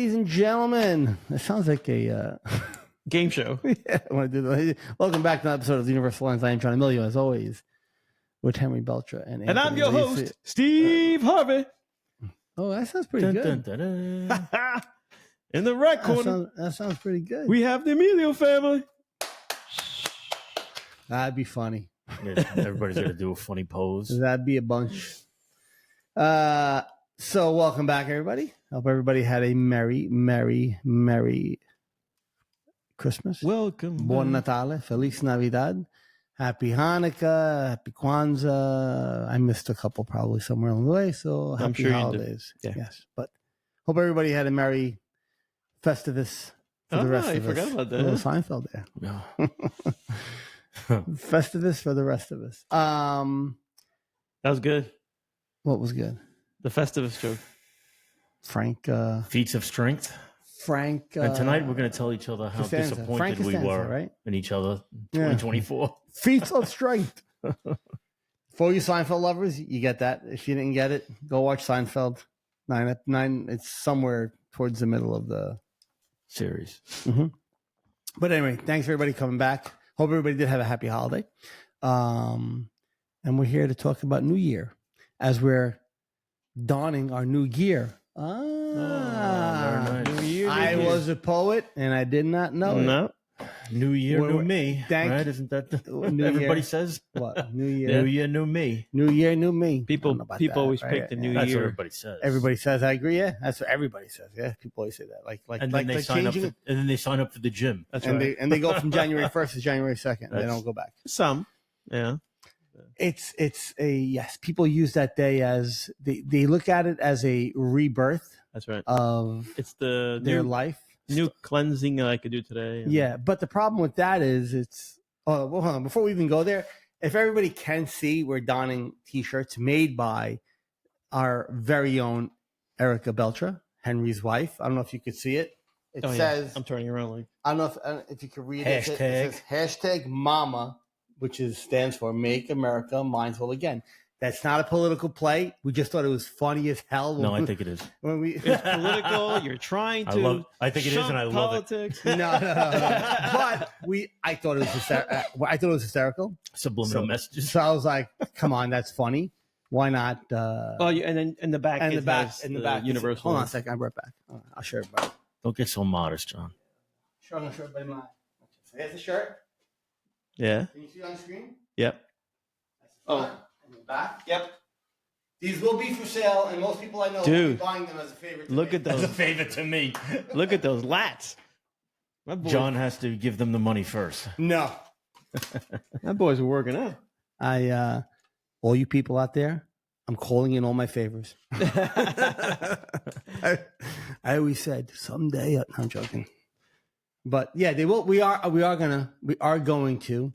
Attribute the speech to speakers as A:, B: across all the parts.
A: ladies and gentlemen. That sounds like a
B: game show.
A: Yeah, I want to do that. Welcome back to an episode of the Universal Lines. I am John Emilio, as always, with Henry Beltra and
B: I'm
A: Anthony
B: your
A: Lisi.
B: host, Steve Harvey.
A: Oh, that sounds pretty good.
B: Dun, dun. In the right corner,
A: that sounds pretty good.
B: we have the Emilio family.
A: That'd be funny.
C: Yeah, everybody's going to do a funny pose.
A: That'd be a bunch. So welcome back, everybody. Hope everybody had a merry Christmas.
B: Welcome.
A: Buon Natale. Feliz Navidad. Happy Hanukkah. Happy Kwanzaa. I missed a couple probably somewhere along the way, so happy
B: I'm sure
A: holidays.
B: Yeah.
A: Yes. But hope everybody had a merry Festivus for the rest of us.
B: I forgot about that.
A: A little Seinfeld there.
C: No.
A: Festivus for the rest of us.
B: That was good.
A: What was good?
B: The Festivus joke.
A: Frank.
C: Feats of strength.
A: Frank.
C: And tonight we're going to tell each other how
A: Costanza.
C: disappointed
A: Frank
C: we
A: Costanza,
C: were
A: right?
C: in each other in
A: Yeah.
C: 2024.
A: Feats of strength. For you Seinfeld lovers, you get that. If you didn't get it, go watch Seinfeld. Nine. It's somewhere towards the middle of the
C: Series.
A: Mm-hmm. But anyway, thanks for everybody coming back. Hope everybody did have a happy holiday. And we're here to talk about New Year as we're donning our new gear.
C: Very nice.
B: New Year.
A: I was a poet and I did not know it.
B: No.
C: New year,
A: Wait,
C: new
A: wait.
C: me.
A: Thank
C: right?
A: you.
C: Isn't that
A: New
C: everybody
A: year.
C: says?
A: What? New Year.
C: New year, new me.
A: New Year, new me. I don't
B: People
A: know about that,
B: always
A: right?
B: pick the new
C: That's what
B: year.
C: everybody says.
A: Everybody says, I agree. Yeah, that's what everybody says. Yeah, people always say that.
C: And then they sign up.
A: changing,
C: And then they sign up for the gym.
B: That's
A: and
B: right.
A: they go from January 1st to January 2nd. They
C: That's-
A: don't go back.
B: Some. Yeah.
A: It's a yes. People use that day as they look at it as a rebirth
B: That's right.
A: of
B: It's the
A: their
B: new,
A: life.
B: new cleansing that I could do today. And
A: Yeah, but the problem with that is it's. Oh, well, hold on. Before we even go there, if everybody can see, we're donning T-shirts made by our very own Erica Beltra, Henry's wife. I don't know if you could see it. It
B: Oh,
A: says,
B: yeah. I'm turning around like.
A: I don't know if you could read it.
C: Hashtag.
A: It says #MAMA, which stands for Make America Mindful Again. That's not a political play. We just thought it was funny as hell.
C: No, I think it is.
A: when we
B: It's political. You're trying to.
C: I think it is, and I love it.
B: politics.
A: no. But I thought it was hysterical.
C: Subliminal messages.
A: So I was like, "Come on, that's funny. Why not?"
B: Oh, yeah, and then in the back,
A: and
B: it
A: the back,
B: has
A: in the back.
B: universal.
A: Hold on a second. I'm right back. I'll show everybody.
C: Don't get so modest, John.
A: Sure, I'm gonna show everybody mine. So here's the shirt.
B: Yeah.
A: Can you see it on the screen?
B: Yep.
A: That's the front and the back.
B: Yep.
A: These will be for sale, and most people I know will be
B: Dude,
A: buying them as a favorite. to
B: look
A: me.
B: at those.
C: That's a favor to me.
B: Look at those lats. My boys,
C: John has to give them the money first.
A: No,
B: my boys are working out.
A: all you people out there, I'm calling in all my favors. I always said someday. No, I'm joking. But yeah, they will. We are going to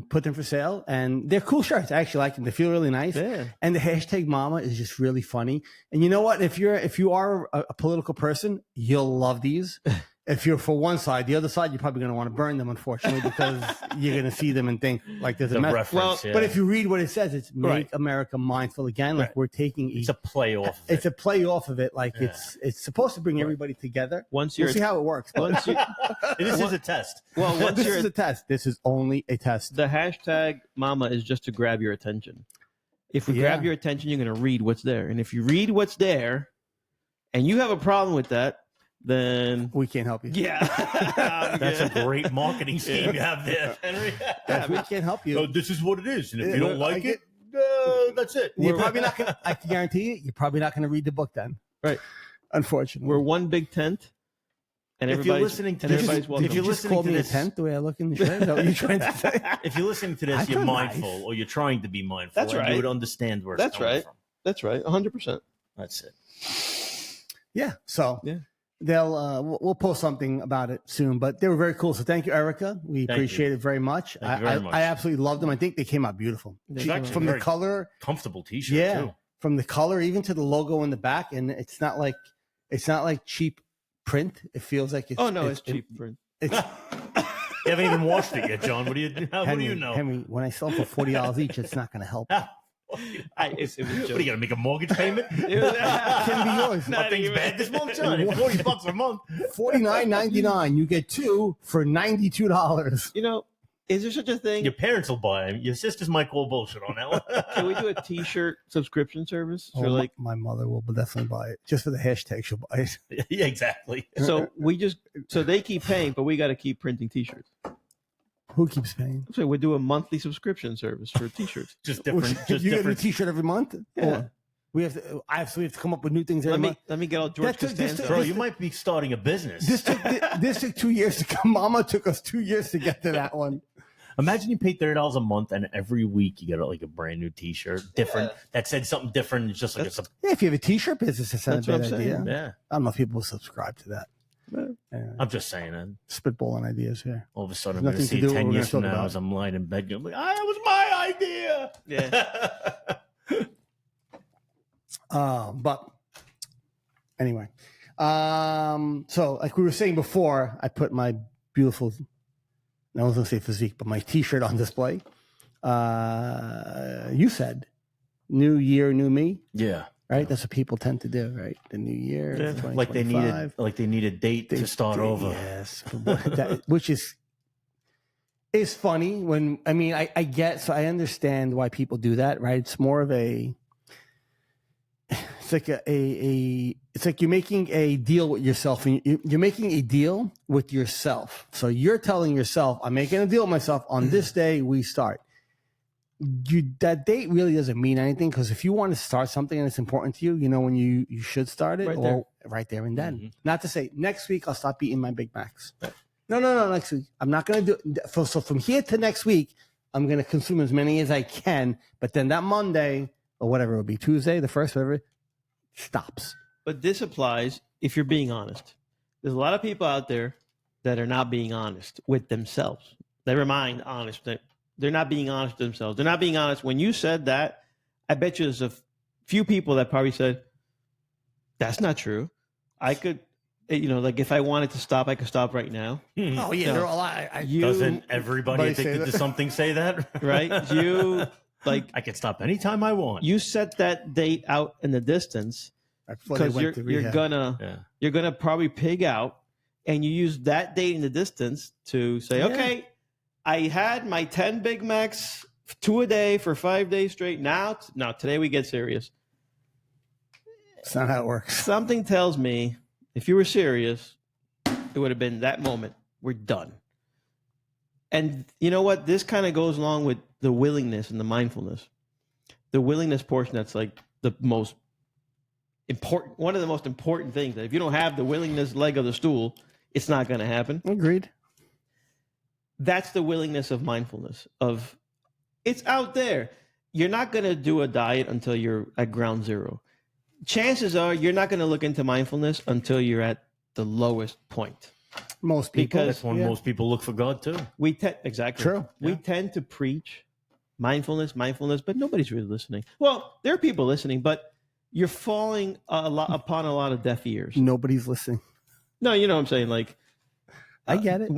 A: put them for sale, and they're cool shirts. I actually like them. They feel really nice.
B: Yeah.
A: And the #Mama is just really funny. And you know what? If you are a political person, you'll love these. If you're for one side, the other side, you're probably going to want to burn them, unfortunately, because you're going to see them and think like there's a
C: The
A: mess.
C: reference,
B: Well,
C: yeah.
A: But if you read what it says, it's "Make
B: Right.
A: America Mindful Again." Like
B: Right.
A: we're taking
C: it's a play off of
A: it's
C: it.
A: a play off of it. Like
C: Yeah.
A: it's supposed to bring everybody together.
B: Once
A: We'll
B: you're
A: see how it works. But
B: once you
C: This is a test.
B: well once
A: this
B: you're
A: is a test. This is only a test.
B: the #Mama is just to grab your attention. If we
A: Yeah.
B: grab your attention, you're going to read what's there, and if you read what's there, and you have a problem with that, then
A: We can't help you.
B: yeah,
C: That's a great marketing scheme you have there, Henry.
A: Yeah, we can't help you.
C: So this is what it is, and if
A: Yeah,
C: you don't
A: I
C: like
A: get-
C: it, that's it.
A: You're probably not going to, I can guarantee you, you're probably not going to read the book then.
B: Right.
A: Unfortunately.
B: we're one big tent, and
C: If you're
B: everybody's
C: listening to
B: and
C: this-
B: everybody's welcome.
C: if you're
A: you just
C: listening
A: called
C: to
A: me
C: this-
A: a tent the way I look in the shirt. Is that what you're trying to say?
C: If you're listening to
A: I
C: this, you're
A: feel
C: mindful,
A: nice.
C: or you're trying to be mindful.
B: That's
C: and
B: right.
C: You would understand where it's
B: That's
C: coming
B: right.
C: from.
B: That's right, 100%.
C: That's it.
A: Yeah. So
B: Yeah.
A: we'll post something about it soon, but they were very cool. So thank you, Erica. We
C: Thank
A: appreciate it very much.
C: Thank you very much.
A: I absolutely loved them. I think they came out beautiful.
B: They
A: She-
B: came out
A: from the
C: very-
A: color,
C: Comfortable T-shirt
A: yeah,
C: too.
A: from the color even to the logo in the back, and it's not like cheap print. It feels like it's
B: Oh no, it's cheap. For
A: It's
C: You haven't even washed it yet, John. What do you know?
A: Henry, when I sell for $40 each, it's not going to help.
B: It was a
C: What are you
B: joke.
C: gonna make a mortgage payment?
B: It was-
A: Can be yours.
B: Not
C: Are things
B: even.
C: bad this month, John? $40 a month.
A: $49.99. You get 2 for $92.
B: You know, is there such a thing?
C: Your parents will buy them. Your sisters might call bullshit on that one.
B: Can we do a T-shirt subscription service?
A: Oh,
B: For like,
A: my mother will definitely buy it. Just for the hashtag, she'll buy it.
C: Yeah, exactly.
B: so they keep paying, but we got to keep printing T-shirts.
A: Who keeps paying?
B: So we do a monthly subscription service for T-shirts.
C: Just different. Just
A: You get a new
C: different.
A: T-shirt every month?
B: Yeah.
A: Or we have to. We have to come up with new things every month.
B: Let me get all George
A: That took- this
B: Costanza.
A: took-
C: Bro, you might be starting a business.
A: This took 2 years to come. Mama took us 2 years to get to that one.
C: Imagine you pay $30 a month, and every week you get like a brand new T-shirt, different that said something different. It's just like it's a
A: Yeah, if you have a T-shirt business, it's not a
B: That's what
A: bad
B: I'm saying.
A: idea.
C: yeah.
A: I don't know if people will subscribe to that. Anyway,
C: I'm just saying, and
A: spitballing ideas here.
C: all of a sudden I'm
A: Nothing
C: going to
A: to
C: see
A: do
C: it
A: with
C: 10
A: what we're
C: years
A: gonna
C: from
A: talk
C: now
A: about.
C: as I'm lying in bed. Going, like, that was my idea.
B: Yeah.
A: But anyway, so like we were saying before, I put my beautiful, I was going to say physique, but my T-shirt on display. You said, "New year, new me."
C: Yeah.
A: Right, that's what people tend to do. Right, the new year,
B: Yeah.
C: Like they
A: 2025.
C: need a date to start over.
A: Yes, which is funny when I get, so I understand why people do that. Right, it's more of a. It's like it's like you're making a deal with yourself, and you're making a deal with yourself. So you're telling yourself, "I'm making a deal with myself. On this day, we start." That date really doesn't mean anything, because if you want to start something and it's important to you, you know when you should start it, right there and then.
C: Mm-hmm.
A: Not to say next week I'll stop eating my Big Macs. No, next week I'm not going to do it. So from here to next week, I'm going to consume as many as I can. But then that Monday or whatever it will be, Tuesday, the first, whatever, stops.
B: But this applies if you're being honest. There's a lot of people out there that are not being honest with themselves. Never mind honest. They're not being honest with themselves. They're not being honest. When you said that, I bet you there's a few people that probably said, that's not true. I could, like if I wanted to stop, I could stop right now.
A: Oh, yeah,
B: No.
A: they're all.
C: Doesn't everybody addicted to something say that?
B: Right? You, like,
C: I can stop anytime I want.
B: you set that date out in the distance because you're gonna probably pig out, and you use that date in the distance to say, okay, I had my 10 Big Macs, 2 a day for 5 days straight. Now today we get serious.
A: It's not how it works.
B: Something tells me if you were serious, it would have been that moment. We're done. And you know what? This kind of goes along with the willingness and the mindfulness. The willingness portion, that's like the most important, one of the most important things. That if you don't have the willingness leg of the stool, it's not going to happen.
A: Agreed.
B: That's the willingness of mindfulness. Of it's out there. You're not going to do a diet until you're at ground zero. Chances are you're not going to look into mindfulness until you're at the lowest point.
A: Most people.
C: That's when most people look for God too.
B: Exactly.
A: True.
B: We tend to preach mindfulness, but nobody's really listening. Well, there are people listening, but you're falling upon a lot of deaf ears.
A: Nobody's listening.
B: No, you know what I'm saying? Like,
A: I get it.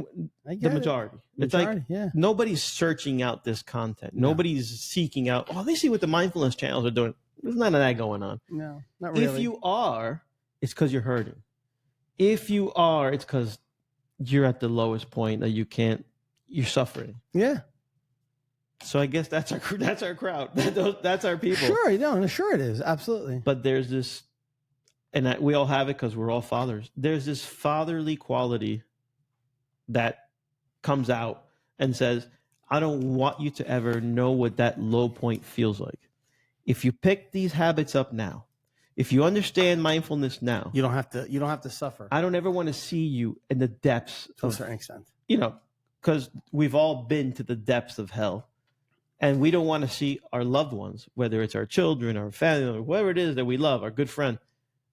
B: The majority. It's like nobody's searching out this content.
A: No.
B: Nobody's seeking out, let me see what the mindfulness channels are doing. There's none of that going on.
A: No, not really.
B: If you are, it's because you're hurting. If you are, it's because you're at the lowest point that you're suffering.
A: Yeah.
B: So I guess that's our crowd. That's our people.
A: Sure it is. Absolutely.
B: But there's this, and we all have it because we're all fathers. There's this fatherly quality that comes out and says, I don't want you to ever know what that low point feels like. If you pick these habits up now, if you understand mindfulness now,
A: You don't have to suffer
B: I don't ever want to see you in the depths
A: to a
B: of,
A: certain extent.
B: because we've all been to the depths of hell. And we don't want to see our loved ones, whether it's our children, our family, or whoever it is that we love, our good friend.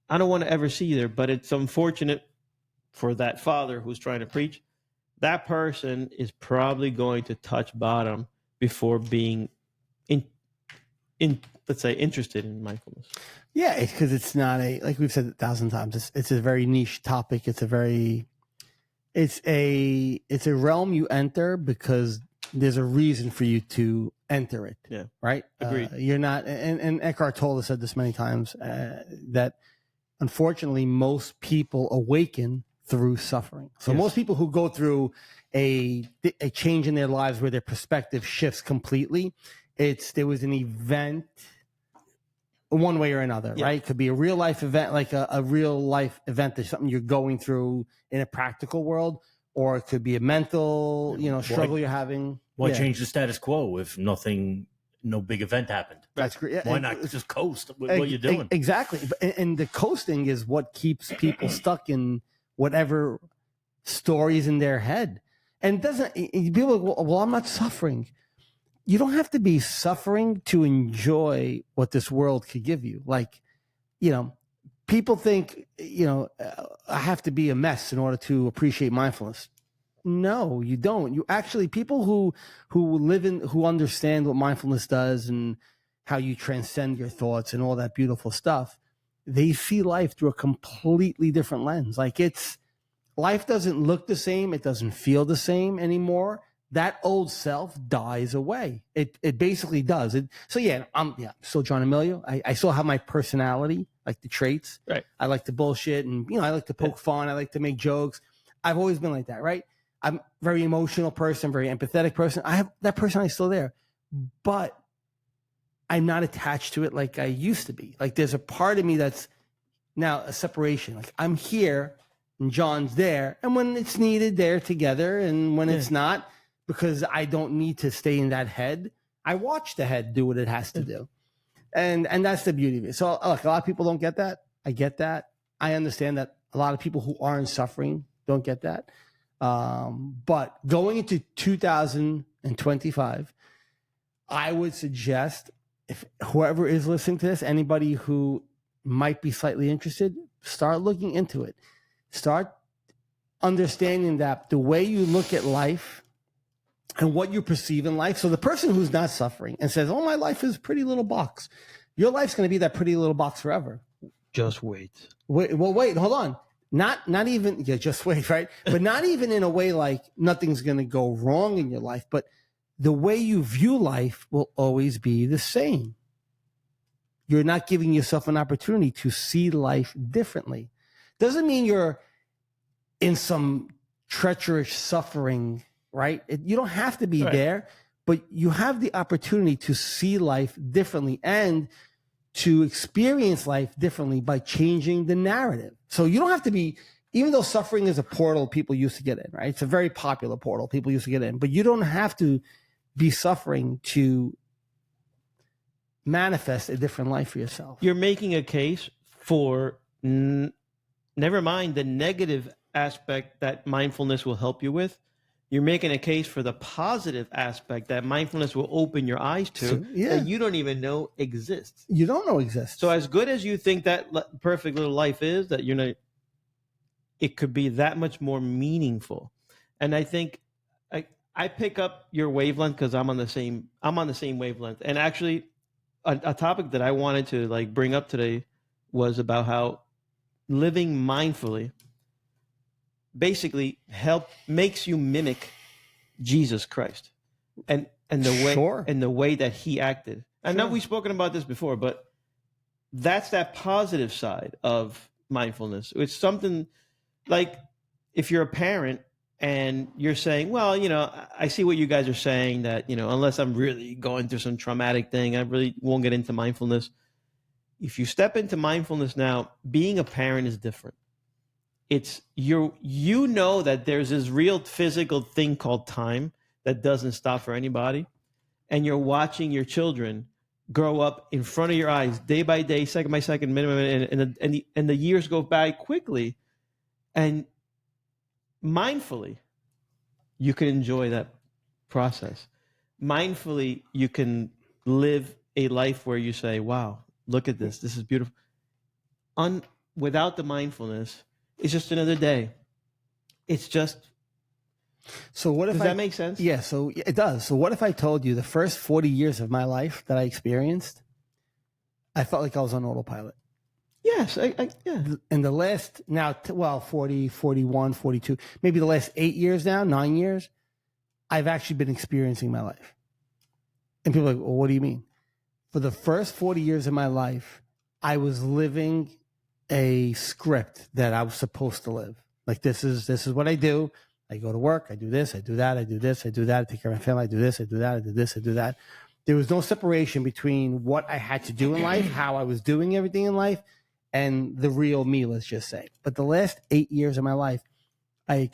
B: I don't want to ever see you there, but it's unfortunate for that father who's trying to preach. That person is probably going to touch bottom before being let's say, interested in mindfulness.
A: Yeah, because it's not like we've said 1,000 times. It's a very niche topic. It's a realm you enter because there's a reason for you to enter it.
B: Yeah.
A: Right.
B: Agreed.
A: You're not, and Eckhart Tolle said this many times, that unfortunately most people awaken through suffering. So
B: Yes.
A: most people who go through a change in their lives where their perspective shifts completely, there was an event one way or another,
B: Yeah.
A: right? It could be a real life event, like a real life event. There's something you're going through in a practical world, or it could be a mental, struggle you're having.
C: Why
A: Yeah.
C: change the status quo if no big event happened?
A: That's great.
C: Why not just coast with what you're doing?
A: Exactly. And the coasting is what keeps people stuck in whatever stories in their head. And it doesn't, people are like, well, I'm not suffering. You don't have to be suffering to enjoy what this world could give you. Like, people think, I have to be a mess in order to appreciate mindfulness. No, you don't. You actually, people who understand what mindfulness does and how you transcend your thoughts and all that beautiful stuff, they see life through a completely different lens. Like life doesn't look the same. It doesn't feel the same anymore. That old self dies away. It basically does. I'm still John Emilio. I still have my personality, like the traits.
B: Right.
A: I like to bullshit and I like to poke fun. I like to make jokes. I've always been like that, right? I'm a very emotional person, very empathetic person. I have that personality still there, but I'm not attached to it like I used to be. Like there's a part of me that's now a separation. Like I'm here and John's there, and when it's needed, they're together, and when it's not, because I don't need to stay in that head, I watch the head do what it has to do. And that's the beauty of it. So look, a lot of people don't get that. I get that. I understand that a lot of people who aren't suffering don't get that. But going into 2025, I would suggest, if whoever is listening to this, anybody who might be slightly interested, start looking into it. Start understanding that the way you look at life and what you perceive in life. So the person who's not suffering and says, oh, my life is a pretty little box. Your life's going to be that pretty little box forever.
B: Just wait.
A: Wait, hold on. Not even, just wait, right? But not even in a way like nothing's going to go wrong in your life, but the way you view life will always be the same. You're not giving yourself an opportunity to see life differently. Doesn't mean you're in some treacherous suffering, right? You don't have to be there, but you have the opportunity to see life differently and to experience life differently by changing the narrative. So you don't have to be, even though suffering is a portal people used to get in, right? It's a very popular portal people used to get in, but you don't have to be suffering to manifest a different life for yourself.
B: You're making a case for never mind the negative aspect that mindfulness will help you with. You're making a case for the positive aspect that mindfulness will open your eyes to that you don't even know exists.
A: You don't know exists.
B: So as good as you think that perfect little life is, that it could be that much more meaningful. And I think I pick up your wavelength because I'm on the same wavelength. And actually, a topic that I wanted to bring up today was about how living mindfully basically makes you mimic Jesus Christ and the way that he acted. I know we've spoken about this before, but that's that positive side of mindfulness. It's something like if you're a parent and you're saying, well, I see what you guys are saying that, unless I'm really going through some traumatic thing, I really won't get into mindfulness. If you step into mindfulness now, being a parent is different. It's that there's this real physical thing called time that doesn't stop for anybody. And you're watching your children grow up in front of your eyes, day by day, second by second, minute by minute, and the years go by quickly. And mindfully, you can enjoy that process. Mindfully, you can live a life where you say, wow, look at this. This is beautiful. Without the mindfulness, it's just another day. It's just.
A: So what if
B: does that make sense?
A: Yeah, so it does. So what if I told you the first 40 years of my life that I experienced, I felt like I was on autopilot.
B: Yes, yeah.
A: In the last 40, 41, 42, maybe the last 8 years now, 9 years, I've actually been experiencing my life. And people are like, well, what do you mean? For the first 40 years of my life, I was living a script that I was supposed to live. Like, this is what I do. I go to work. I do this. I do that. I do this. I do that. I take care of my family. I do this. I do that. I do this. I do that. There was no separation between what I had to do in life, how I was doing everything in life, and the real me, let's just say. But the last 8 years of my life, I'm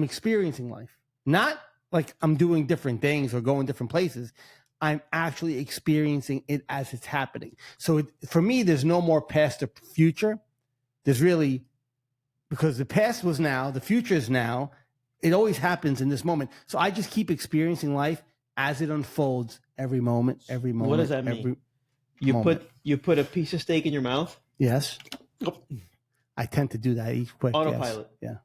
A: experiencing life. Not like I'm doing different things or going different places. I'm actually experiencing it as it's happening. So for me, there's no more past or future. There's really, because the past was now, the future is now. It always happens in this moment. So I just keep experiencing life as it unfolds every moment, every moment.
B: What does that mean? You put a piece of steak in your mouth?
A: Yes. I tend to do that. Eat quick.
B: Autopilot.
A: Yes. Yeah.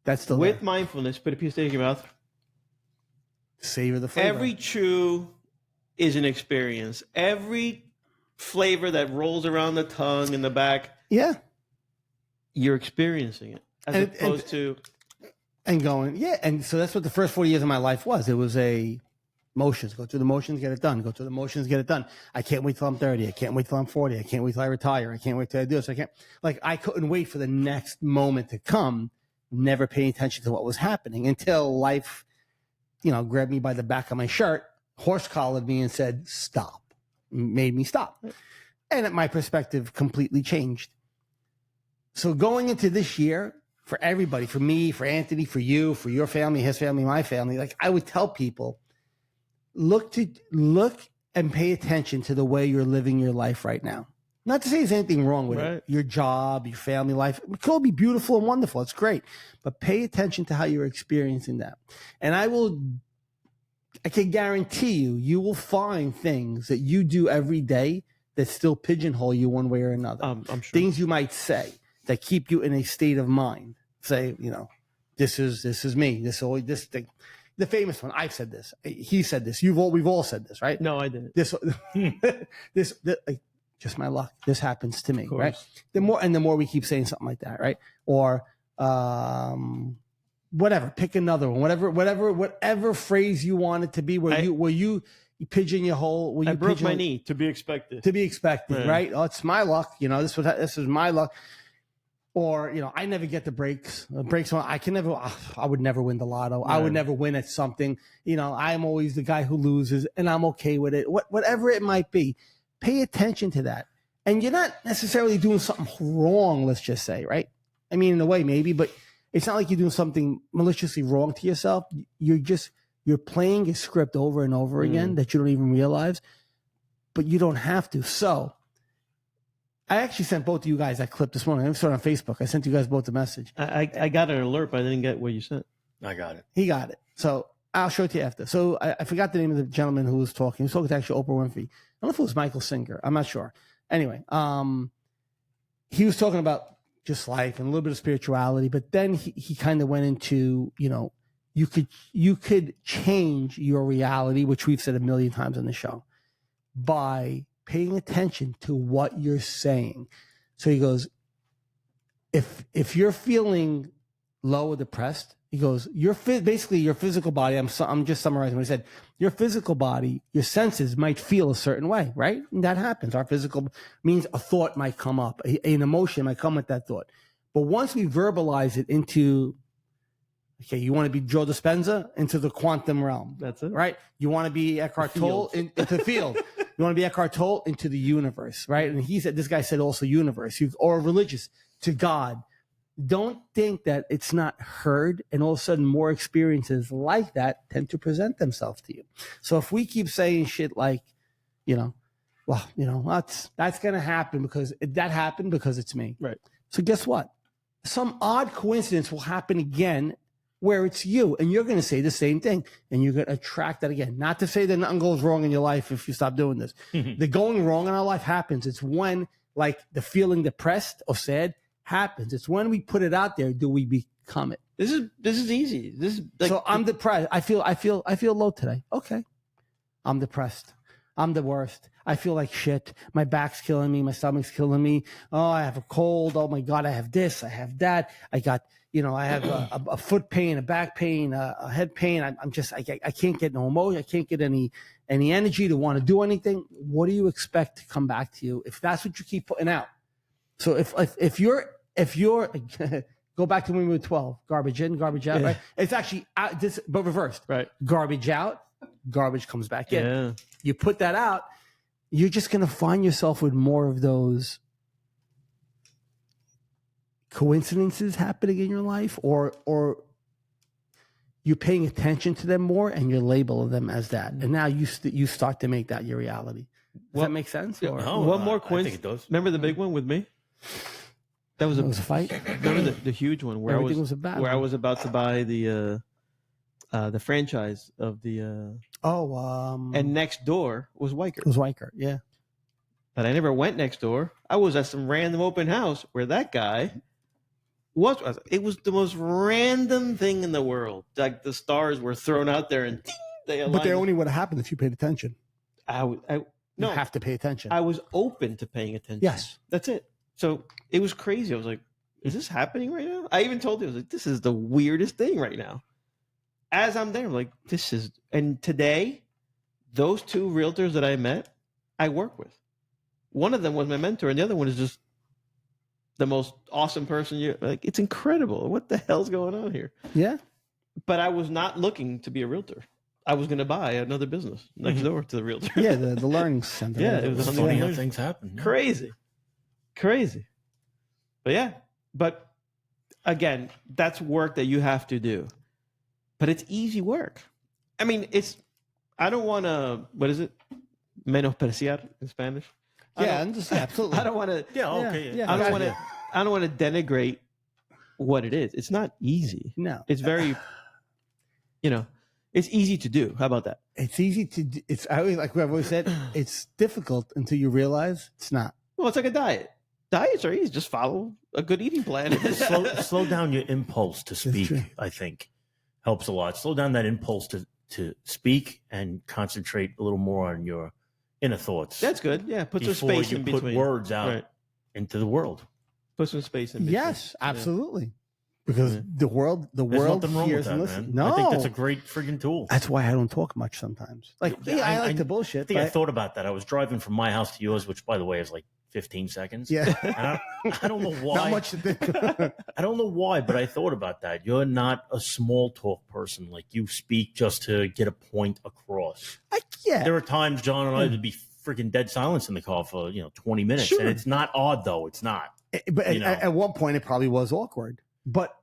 A: That's the
B: With mindfulness, put a piece of steak in your mouth.
A: Savor the flavor.
B: Every chew is an experience. Every flavor that rolls around the tongue in the back,
A: yeah,
B: you're experiencing it as opposed to
A: and going, yeah. And so that's what the first 40 years of my life was. It was a motions. Go through the motions, get it done. Go through the motions, get it done. I can't wait till I'm 30. I can't wait till I'm 40. I can't wait till I retire. I can't wait till I do this. I couldn't wait for the next moment to come, never paying attention to what was happening until life, grabbed me by the back of my shirt, horse collared me and said, stop, made me stop. And my perspective completely changed. So going into this year, for everybody, for me, for Anthony, for you, for your family, his family, my family, like I would tell people, look and pay attention to the way you're living your life right now. Not to say there's anything wrong with it. Your job, your family life, it could all be beautiful and wonderful. It's great. But pay attention to how you're experiencing that. And I can guarantee you will find things that you do every day that still pigeonhole you one way or another.
B: I'm sure.
A: Things you might say that keep you in a state of mind. Say, this is me. This thing. The famous one. I've said this. He said this. We've all said this, right?
B: No, I didn't.
A: This just my luck. This happens to me, right? The more we keep saying something like that, right? Or whatever. Pick another one. Whatever phrase you want it to be. Where you pigeonhole.
B: I broke my knee. To be expected.
A: Right? Oh, it's my luck. This is my luck. Or, I never get the breaks. I would never win the lotto. I would never win at something. I'm always the guy who loses and I'm okay with it. Whatever it might be, pay attention to that. And you're not necessarily doing something wrong, let's just say, right? I mean, in a way, maybe, but it's not like you're doing something maliciously wrong to yourself. You're playing a script over and over again that you don't even realize, but you don't have to. So, I actually sent both of you guys that clip this morning. I saw it on Facebook. I sent you guys both a message.
B: I got an alert, but I didn't get what you sent.
C: I got it.
A: He got it. So I'll show it to you after. So I forgot the name of the gentleman who was talking. He was talking to actually Oprah Winfrey. I don't know if it was Michael Singer. I'm not sure. Anyway, he was talking about just life and a little bit of spirituality, but then he kind of went into, you could change your reality, which we've said a million times on the show, by paying attention to what you're saying. So he goes, if you're feeling low or depressed, he goes, basically your physical body, I'm just summarizing what he said, your physical body, your senses might feel a certain way, right? And that happens. Our physical means a thought might come up, an emotion might come with that thought. But once we verbalize it into, okay, you want to be Joe Dispenza, into the quantum realm.
B: That's it.
A: Right? You want to be Eckhart Tolle into the field. You want to be Eckhart Tolle into the universe, right? And this guy said also universe, or religious, to God. Don't think that it's not heard, and all of a sudden more experiences like that tend to present themselves to you. So if we keep saying shit like, that's going to happen because that happened because it's me.
B: Right.
A: So guess what? Some odd coincidence will happen again where it's you, and you're going to say the same thing, and you're going to attract that again. Not to say that nothing goes wrong in your life if you stop doing this. The going wrong in our life happens. It's when, like, the feeling depressed or sad happens. It's when we put it out there, do we become it?
B: This is easy. This is like,
A: so I'm depressed. I feel low today. Okay, I'm depressed. I'm the worst. I feel like shit. My back's killing me. My stomach's killing me. Oh, I have a cold. Oh my God, I have this. I have that. I got, I have a foot pain, a back pain, a head pain. I'm just, I can't get no emotion. I can't get any energy to want to do anything. What do you expect to come back to you if that's what you keep putting out? So if you're go back to when we were 12, garbage in, garbage out, right? It's actually but reversed,
B: right?
A: Garbage out, garbage comes back in.
B: Yeah.
A: You put that out, you're just going to find yourself with more of those coincidences happening in your life, or you're paying attention to them more and you're labeling them as that. And now you start to make that your reality. Does that make sense?
B: Yeah,
A: Or?
B: one more
C: I think
B: coincidence.
C: it does.
B: Remember the big one with me? That was
A: It was a fight.
B: remember the huge one where
A: Everything was a battle.
B: I was about to buy the franchise of the and next door was Weicker.
A: it was Weicker, yeah.
B: But I never went next door. I was at some random open house where that guy was. It was the most random thing in the world. Like the stars were thrown out there and ding, they aligned.
A: But they only would have happened if you paid attention.
B: No,
A: You have to pay attention.
B: I was open to paying attention.
A: Yes.
B: That's it. So it was crazy. I was like, is this happening right now? I even told you, I was like, this is the weirdest thing right now. As I'm there, I'm like, this is, and today, those two realtors that I met, I work with. One of them was my mentor, and the other one is just the most awesome person. You're like, it's incredible. What the hell's going on here?
A: Yeah.
B: But I was not looking to be a realtor. I was going to buy another business next door to the realtor.
A: Yeah, the learning center.
B: Yeah, it was
C: It's funny how things happen. Yeah.
B: Crazy. But yeah, but again, that's work that you have to do. But it's easy work. I mean, I don't want to, what is it? Menospreciar in Spanish?
A: Absolutely.
B: I don't want to.
C: Yeah, okay.
A: Yeah.
B: I don't want to denigrate what it is. It's not easy.
A: No.
B: It's very, it's easy to do. How about that?
A: It's easy to do. Like I've always said, it's difficult until you realize it's not.
B: Well, it's like a diet. Diets are easy. Just follow a good eating plan.
C: slow down your impulse to speak,
A: true.
C: I think, helps a lot. Slow down that impulse to speak and concentrate a little more on your inner thoughts.
B: That's good. Yeah, put some
C: before
B: space
C: you
B: in
C: put
B: between.
C: words out
B: Right.
C: into the world.
B: Put some space in between.
A: Yes, absolutely. Because the world
C: There's nothing wrong with
A: hears
C: that,
A: and listens.
C: man.
A: No,
C: I think that's a great friggin' tool.
A: That's why I don't talk much sometimes. Like, I like the bullshit.
C: I think I
A: but-
C: thought about that. I was driving from my house to yours, which, by the way, is like 15 seconds.
A: Yeah.
C: And I don't know why.
A: Not much to think.
C: I don't know why, but I thought about that. You're not a small talk person. Like, you speak just to get a point across.
A: Yeah.
C: There are times John and I would be freaking dead silence in the car for 20 minutes,
A: Sure.
C: and it's not odd though. It's not.
A: But at one point, it probably was awkward. But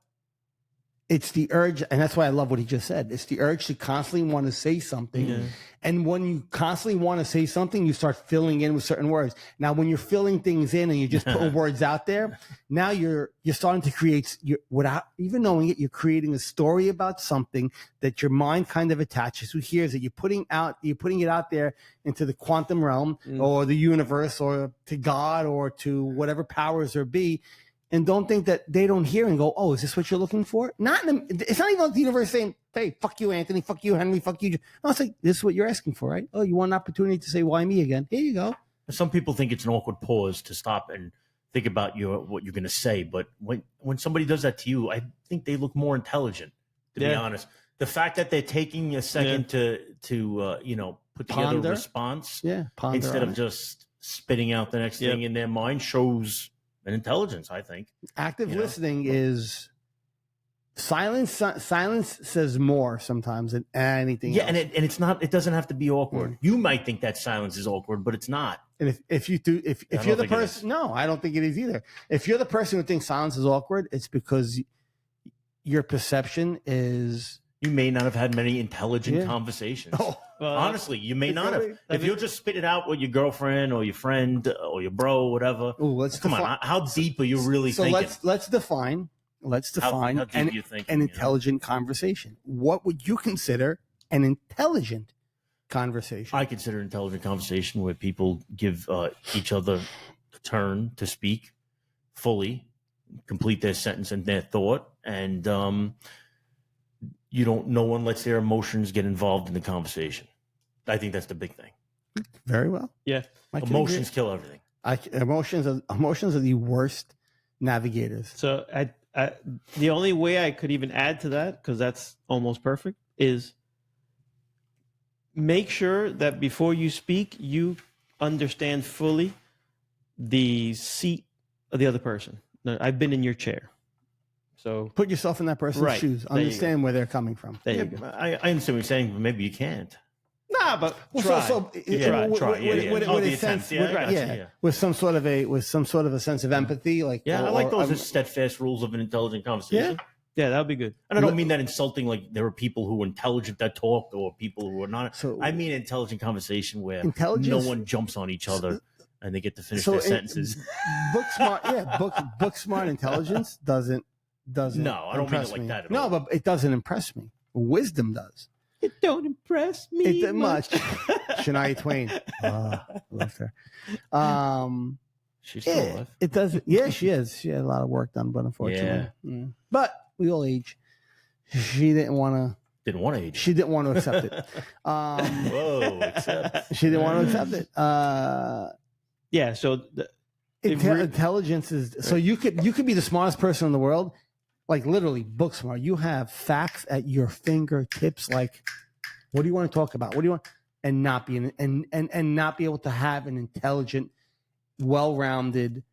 A: it's the urge, and that's why I love what he just said. It's the urge to constantly want to say something.
B: Yeah.
A: And when you constantly want to say something, you start filling in with certain words. Now, when you're filling things in and you're just putting words out there, now you're starting to create, without even knowing it, you're creating a story about something that your mind kind of attaches. Who hears it? You're putting it out there into the quantum realm or the universe or to God or to whatever powers there be. And don't think that they don't hear and go, oh, is this what you're looking for? It's not even like the universe saying, hey, fuck you, Anthony, fuck you, Henry, fuck you. No, it's like, this is what you're asking for, right? Oh, you want an opportunity to say, why me again? Here you go.
C: Some people think it's an awkward pause to stop and think about what you're going to say. But when somebody does that to you, I think they look more intelligent, to be honest. The fact that they're taking a second to put together a response instead of just spitting out the next thing in their mind shows an intelligence, I think.
A: Active listening is silence. Silence says more sometimes than anything else.
C: And it's not. It doesn't have to be awkward. You might think that silence is awkward, but it's not.
A: And if you're the person, no, I don't think it is either. If you're the person who thinks silence is awkward, it's because your perception is.
C: You may not have had many intelligent conversations.
A: Oh,
B: well,
C: honestly, you may not have. If you'll just spit it out with your girlfriend or your friend or your bro, or whatever.
A: Ooh,
C: come on, how deep are you really thinking?
A: So let's define
C: how deep are you thinking,
A: an intelligent conversation. What would you consider an intelligent conversation?
C: I consider intelligent conversation where people give each other a turn to speak fully, complete their sentence and their thought, and no one lets their emotions get involved in the conversation. I think that's the big thing.
A: Very well.
B: Yeah.
C: Emotions kill everything.
A: Emotions are the worst navigators.
B: So The only way I could even add to that, because that's almost perfect, is make sure that before you speak, you understand fully the seat of the other person. Now, I've been in your chair. So
A: Put yourself in that person's
B: Right.
A: shoes.
B: There you
A: Understand where they're coming from.
B: there
C: Yeah,
B: you go.
C: I understand what you're saying, but maybe you can't.
B: Nah, but
A: Well,
B: try.
A: so
C: Yeah,
A: with,
C: try.
A: with,
C: Yeah, yeah.
A: with,
C: Oh,
A: with
C: the
A: a sense,
C: attempt. Yeah, I got you,
A: yeah,
C: yeah.
A: with some sort of a sense of empathy, like
C: Yeah, I like those
A: or-
C: steadfast rules of an intelligent conversation.
B: Yeah, that would be good.
C: And I don't mean that insulting, like there are people who are intelligent that talk or people who are not.
A: So-
C: I mean intelligent conversation where
A: Intelligence-
C: no one jumps on each other and they get to finish
A: So
C: their
A: in-
C: sentences.
A: book smart, yeah, book smart intelligence doesn't.
C: No, I don't mean it
A: impress
C: like
A: me.
C: that at
A: No,
C: all.
A: but it doesn't impress me. Wisdom does.
B: It don't impress me
A: It much. Shania Twain. I loved her.
C: She's still alive.
A: It doesn't. Yeah, she is. She had a lot of work done, but unfortunately, But we all age. She didn't want to.
C: Didn't want to age.
A: She didn't want to accept it.
C: Whoa, accept.
A: She didn't want to accept it.
B: Yeah, so If we're-
A: Intelligence is so you could be the smartest person in the world, like literally book smart. You have facts at your fingertips. Like, what do you want to talk about? What do you want? And not be and not be able to have an intelligent, well-rounded,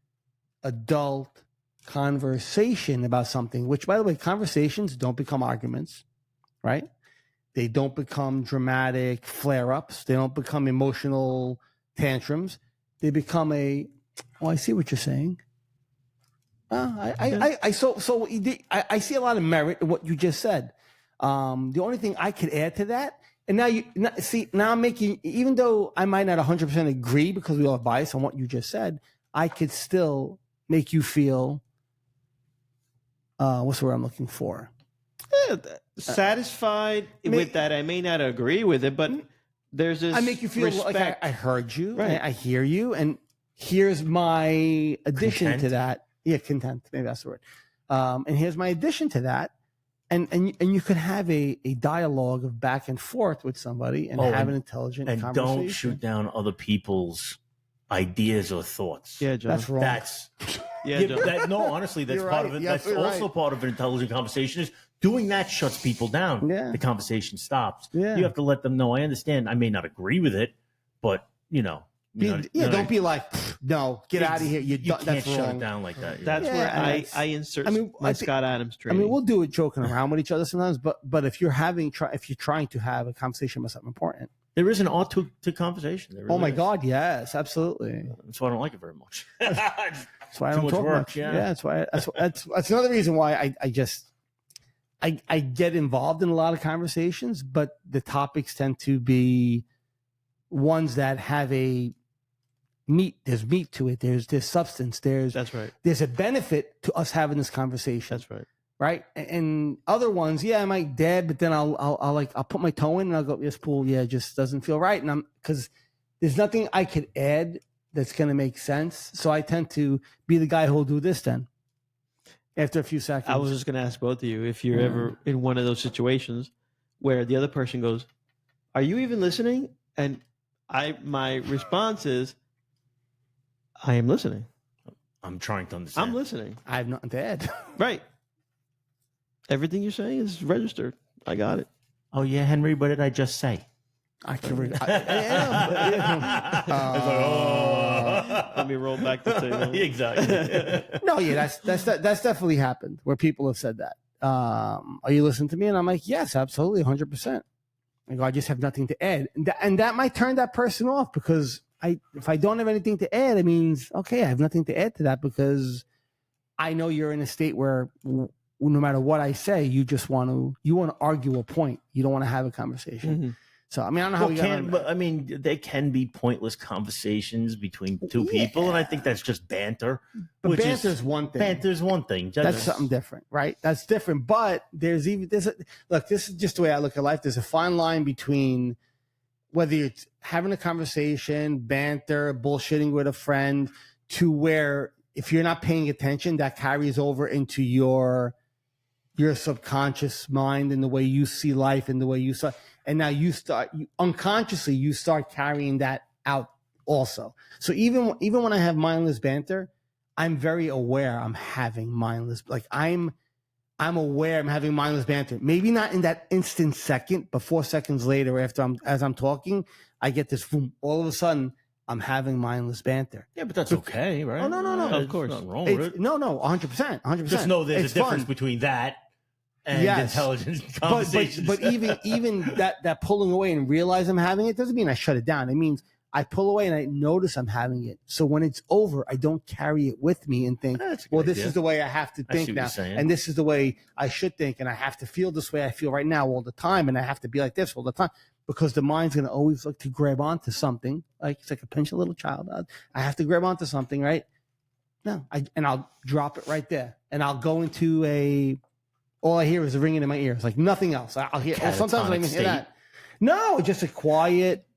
A: adult conversation about something. Which, by the way, conversations don't become arguments, right? They don't become dramatic flare-ups. They don't become emotional tantrums. They become a oh, I see what you're saying. I see a lot of merit in what you just said. The only thing I could add to that, and now I'm making, even though I might not 100% agree because we all have bias on what you just said, I could still make you feel, what's the word I'm looking for?
B: satisfied with that. I may not agree with it, but there's this
A: I make you feel
B: respect.
A: like I heard you,
B: Right.
A: I hear you, and here's my addition
C: Content?
A: to that. Yeah, content. Maybe that's the word. And here's my addition to that. And you could have a dialogue of back and forth with somebody and have an intelligent
C: And
A: conversation.
C: don't shoot down other people's ideas or thoughts.
B: Yeah, John.
A: That's wrong.
C: That's
B: yeah, John.
C: no, honestly, that's
A: You're
C: part
A: right.
C: of it.
A: You're
C: That's
A: absolutely
C: also
A: right.
C: part of an intelligent conversation. Is doing that shuts people down.
A: Yeah.
C: The conversation stops.
A: Yeah.
C: You have to let them know. I understand. I may not agree with it, but
A: Don't be like, no, get out of here.
C: You
A: That's
C: can't shut
A: wrong.
C: it down like that.
B: That's
A: Yeah,
B: where
A: and
B: I insert
A: I mean,
B: my
A: I think-
B: Scott Adams
A: I
B: training.
A: mean, we'll do it joking around with each other sometimes, but if you're trying to have a conversation about something important,
C: there is an art to conversation. There
A: oh my
C: really is.
A: God, yes, absolutely.
C: That's why I don't like it very much.
A: That's why I
C: Too
A: don't
C: much
A: talk
C: work,
A: much.
C: yeah.
A: That's why. That's another reason why I get involved in a lot of conversations, but the topics tend to be ones that have a meat. There's meat to it. There's substance.
B: That's right.
A: There's a benefit to us having this conversation.
B: That's right.
A: Right. And other ones, yeah, I might dab, but then I'll put my toe in and I'll go, this pool, yeah, it just doesn't feel right. And because there's nothing I could add that's going to make sense. So I tend to be the guy who'll do this then after a few seconds.
B: I was just going to ask both of you if you're ever in one of those situations where the other person goes, "Are you even listening?" And my response is, "I am listening.
C: I'm trying to understand.
B: I'm listening."
A: I have nothing to add.
B: Right. Everything you're saying is registered. I got it.
C: Oh yeah, Henry. What did I just say?
A: I can read.
B: Let me roll back the table.
C: Exactly.
A: No, yeah, that's definitely happened where people have said that. Are you listening to me? And I'm like, yes, absolutely, 100%. I go, I just have nothing to add, and that might turn that person off because if I don't have anything to add, it means okay, I have nothing to add to that because I know you're in a state where no matter what I say, you want to argue a point. You don't want to have a conversation.
B: Mm-hmm.
A: So I mean, I don't know how we got on
C: but I mean, there can be pointless conversations between two people, and I think that's just banter.
A: But banter's one thing.
C: Banter's one thing.
A: That's something different, right? That's different. But this is just the way I look at life. There's a fine line between whether you're having a conversation, banter, bullshitting with a friend, to where if you're not paying attention, that carries over into your subconscious mind and the way you see life and the way you saw. And now unconsciously you start carrying that out also. So even when I have mindless banter, I'm very aware I'm having mindless, like I'm aware I'm having mindless banter. Maybe not in that instant second, but 4 seconds later, as I'm talking, I get this boom. All of a sudden, I'm having mindless banter.
C: Yeah, but that's okay, right?
A: Oh, no.
B: Of course.
C: Nothing wrong with it.
A: No, 100%.
C: Just know there's
A: It's
C: a difference
A: fun.
C: between that and
A: Yes.
C: intelligent conversations.
A: But even that pulling away and realize I'm having it doesn't mean I shut it down. It means I pull away and I notice I'm having it. So when it's over, I don't carry it with me and think,
C: That's a good
A: well, this
C: idea.
A: is the way I have to
C: I see
A: think
C: what
A: now.
C: you're saying.
A: And this is the way I should think. And I have to feel this way I feel right now all the time. And I have to be like this all the time because the mind's going to always look to grab onto something. Like it's like a pinch a little child. I have to grab onto something, right? No, and I'll drop it right there. And I'll go into all I hear is a ringing in my ears, like nothing else. I'll hear, or sometimes I don't even hear that. No, just a quiet.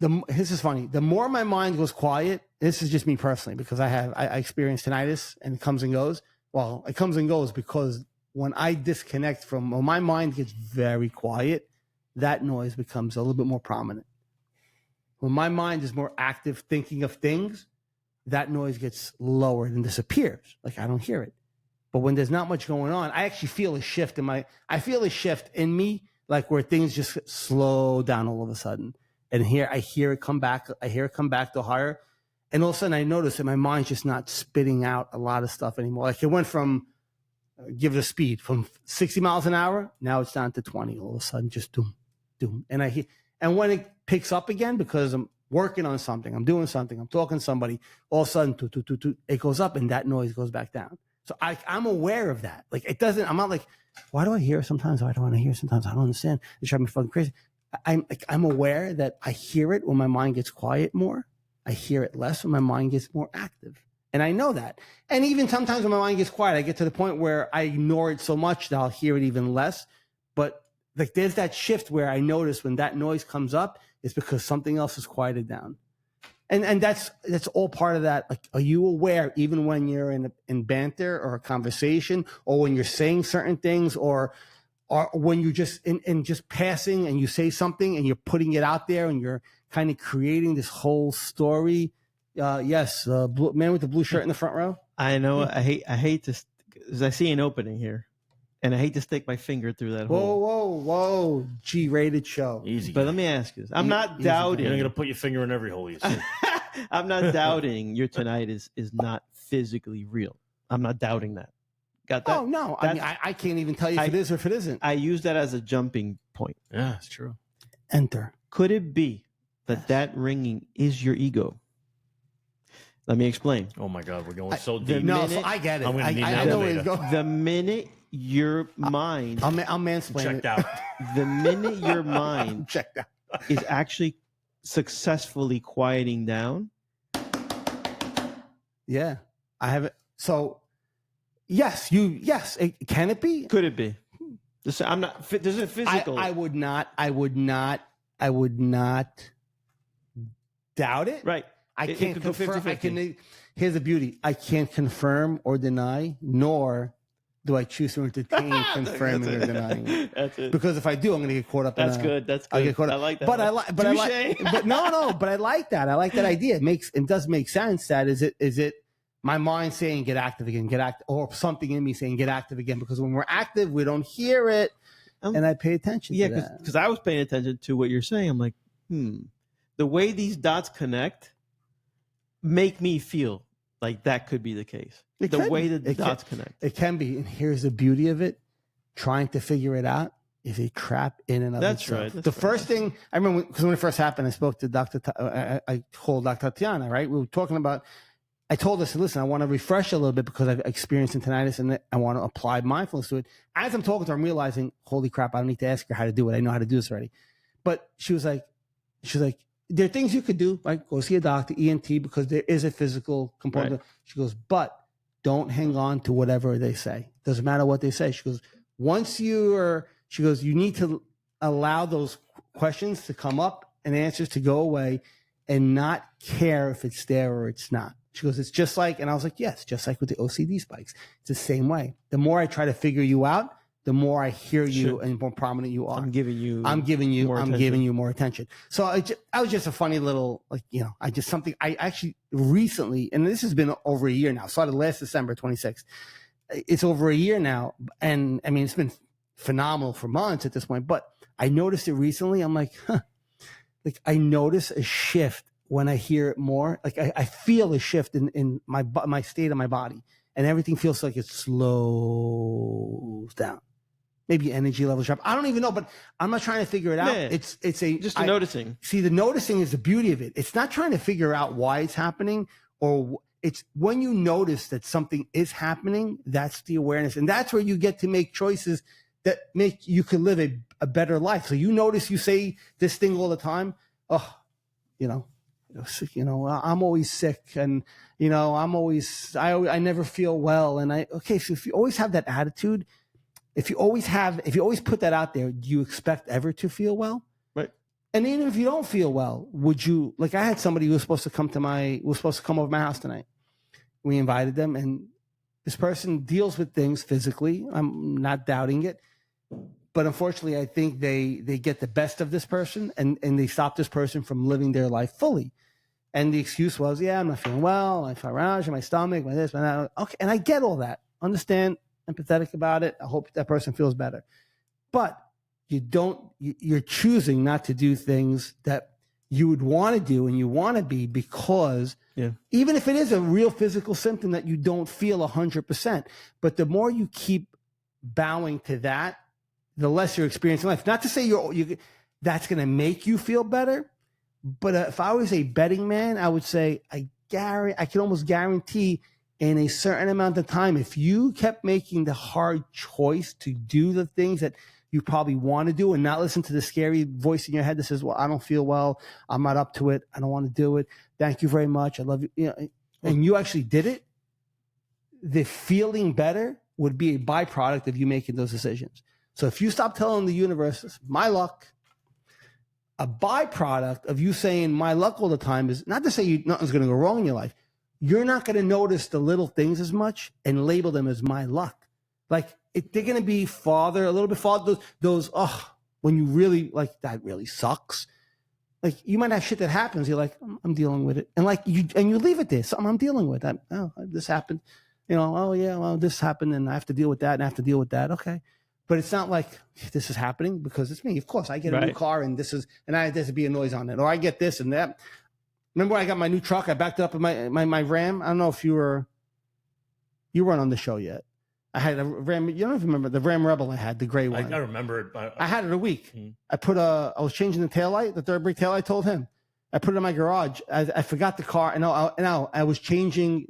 A: This is funny. The more my mind goes quiet, this is just me personally, because I experience tinnitus and it comes and goes. Well, it comes and goes because when I disconnect when my mind gets very quiet, that noise becomes a little bit more prominent. When my mind is more active thinking of things, that noise gets lowered and disappears. Like I don't hear it. But when there's not much going on, I actually feel a shift in me, like where things just slow down all of a sudden. And here I hear it come back. I hear it come back to higher. And all of a sudden I notice that my mind's just not spitting out a lot of stuff anymore. Like it went from, give it a speed, from 60 miles an hour. Now it's down to 20 all of a sudden, just doom, doom. And when it picks up again, because I'm working on something, I'm doing something, I'm talking to somebody, all of a sudden, it goes up and that noise goes back down. So I'm aware of that. Like it doesn't, I'm not like, why do I hear it sometimes? Why don't I want to hear it sometimes? I don't understand. It's driving me fucking crazy. I'm aware that I hear it when my mind gets quiet more. I hear it less when my mind gets more active. And I know that. And even sometimes when my mind gets quiet, I get to the point where I ignore it so much that I'll hear it even less. But like there's that shift where I notice when that noise comes up, it's because something else is quieted down. And that's all part of that. Like, are you aware even when you're in banter or a conversation, or when you're saying certain things, or when you're just in just passing and you say something and you're putting it out there and you're kind of creating this whole story? Yes, man with the blue shirt in the front row.
B: I know. I hate to, because I see an opening here, and I hate to stick my finger through that hole.
A: Whoa! G-rated show.
C: Easy.
B: But let me ask you this: I'm not doubting.
C: You're not gonna put your finger in every hole you see.
B: I'm not doubting your tinnitus is not physically real. I'm not doubting that. Got that?
A: Oh no! I mean, I can't even tell you if it is or if it isn't.
B: I use that as a jumping point.
C: Yeah, it's true.
A: Enter.
B: Could it be that ringing is your ego? Let me explain.
C: Oh my God, we're going so deep.
A: No, so I get it.
C: I'm gonna need
A: I
C: that
A: know where
C: later.
A: you're going.
B: The minute your mind,
A: I'm mansplaining.
C: Checked out.
B: the minute your mind
A: Checked out.
B: is actually successfully quieting down.
A: Yeah, I have it. So, yes, can it be?
B: Could it be? I'm not. This is physical.
A: I would not doubt it.
B: Right.
A: I
B: It
A: can't
B: could go
A: confirm.
B: 50-50.
A: Here's the beauty. I can't confirm or deny, nor do I choose to entertain confirming or denying it.
B: That's it.
A: Because if I do, I'm going to get caught up.
B: That's good. That's good.
A: I'll get caught up.
B: I like that.
A: But I like. But
B: Touché.
A: But I like that. I like that idea. It does make sense. That is it. My mind saying get active again, get active, or something in me saying get active again. Because when we're active, we don't hear it, and I pay attention.
B: Yeah,
A: to that.
B: because I was paying attention to what you're saying. I'm like, the way these dots connect make me feel like that could be the case. The way that the dots connect.
A: It can be. And here's the beauty of it. Trying to figure it out is a trap in and of itself.
B: Right.
A: The first thing, I remember, because when it first happened, I spoke to I called Dr. Tatiana, right? We were talking about, I told her, listen, I want to refresh a little bit because I've experienced tinnitus and I want to apply mindfulness to it. As I'm talking to her, I'm realizing, holy crap, I don't need to ask her how to do it. I know how to do this already. But she was like, there are things you could do, like go see a doctor, ENT, because there is a physical component. Right. She goes, but don't hang on to whatever they say. Doesn't matter what they say. She goes, you need to allow those questions to come up and answers to go away and not care if it's there or it's not. She goes, it's just like, and I was like, yes, just like with the OCD spikes. It's the same way. The more I try to figure you out, the more I hear you
B: Sure.
A: and more prominent you are.
B: I'm giving you
A: more attention. So I was just a funny little, like, you know, I actually recently, and this has been over a year now, started last December 26th. It's over a year now. And I mean, it's been phenomenal for months at this point, but I noticed it recently. I'm like, like I notice a shift when I hear it more. Like I feel a shift in my state of my body, and everything feels like it slows down. Maybe energy levels drop. I don't even know, but I'm not trying to figure it out.
B: Yeah.
A: It's
B: noticing.
A: See, the noticing is the beauty of it. It's not trying to figure out why it's happening, or it's when you notice that something is happening, that's the awareness. And that's where you get to make choices that make you can live a better life. So you notice you say this thing all the time. Oh, I'm always sick, and I never feel well. And so if you always have that attitude, if you always put that out there, do you expect ever to feel well?
B: Right.
A: And even if you don't feel well, would you, like, I had somebody who was supposed to come over my house tonight. We invited them, and this person deals with things physically. I'm not doubting it. But unfortunately, I think they get the best of this person, and they stop this person from living their life fully. And the excuse was, I'm not feeling well. I feel around in my stomach, my this, my that. Okay. And I get all that. Understand, empathetic about it. I hope that person feels better. But you're choosing not to do things that you would want to do and you want to be, because even if it is a real physical symptom that you don't feel 100%, but the more you keep bowing to that, the less you're experiencing life. Not to say that's going to make you feel better, but if I was a betting man, I would say I can almost guarantee in a certain amount of time, if you kept making the hard choice to do the things that you probably want to do and not listen to the scary voice in your head that says, well, I don't feel well, I'm not up to it, I don't want to do it, thank you very much, I love you, and you actually did it, the feeling better would be a byproduct of you making those decisions. So if you stop telling the universe, my luck, a byproduct of you saying my luck all the time is not to say nothing's going to go wrong in your life. You're not going to notice the little things as much and label them as my luck. Like they're going to be a little bit farther. Those, when you really like, that really sucks. Like you might have shit that happens. You're like, I'm dealing with it. And like you leave it there. Something I'm dealing with. This happened. This happened and I have to deal with that and I have to deal with that. Okay. But it's not like this is happening because it's me. Of course, I get a new car and there's to be a noise on it. Or I get this and that. Remember when I got my new truck? I backed it up in my Ram. I don't know if you weren't on the show yet. I had a Ram. You don't even remember the Ram Rebel I had, the gray one.
C: I remember it.
A: I had it a week. I was changing the taillight, the third brake taillight. I told him. I put it in my garage. I forgot the car. And I was changing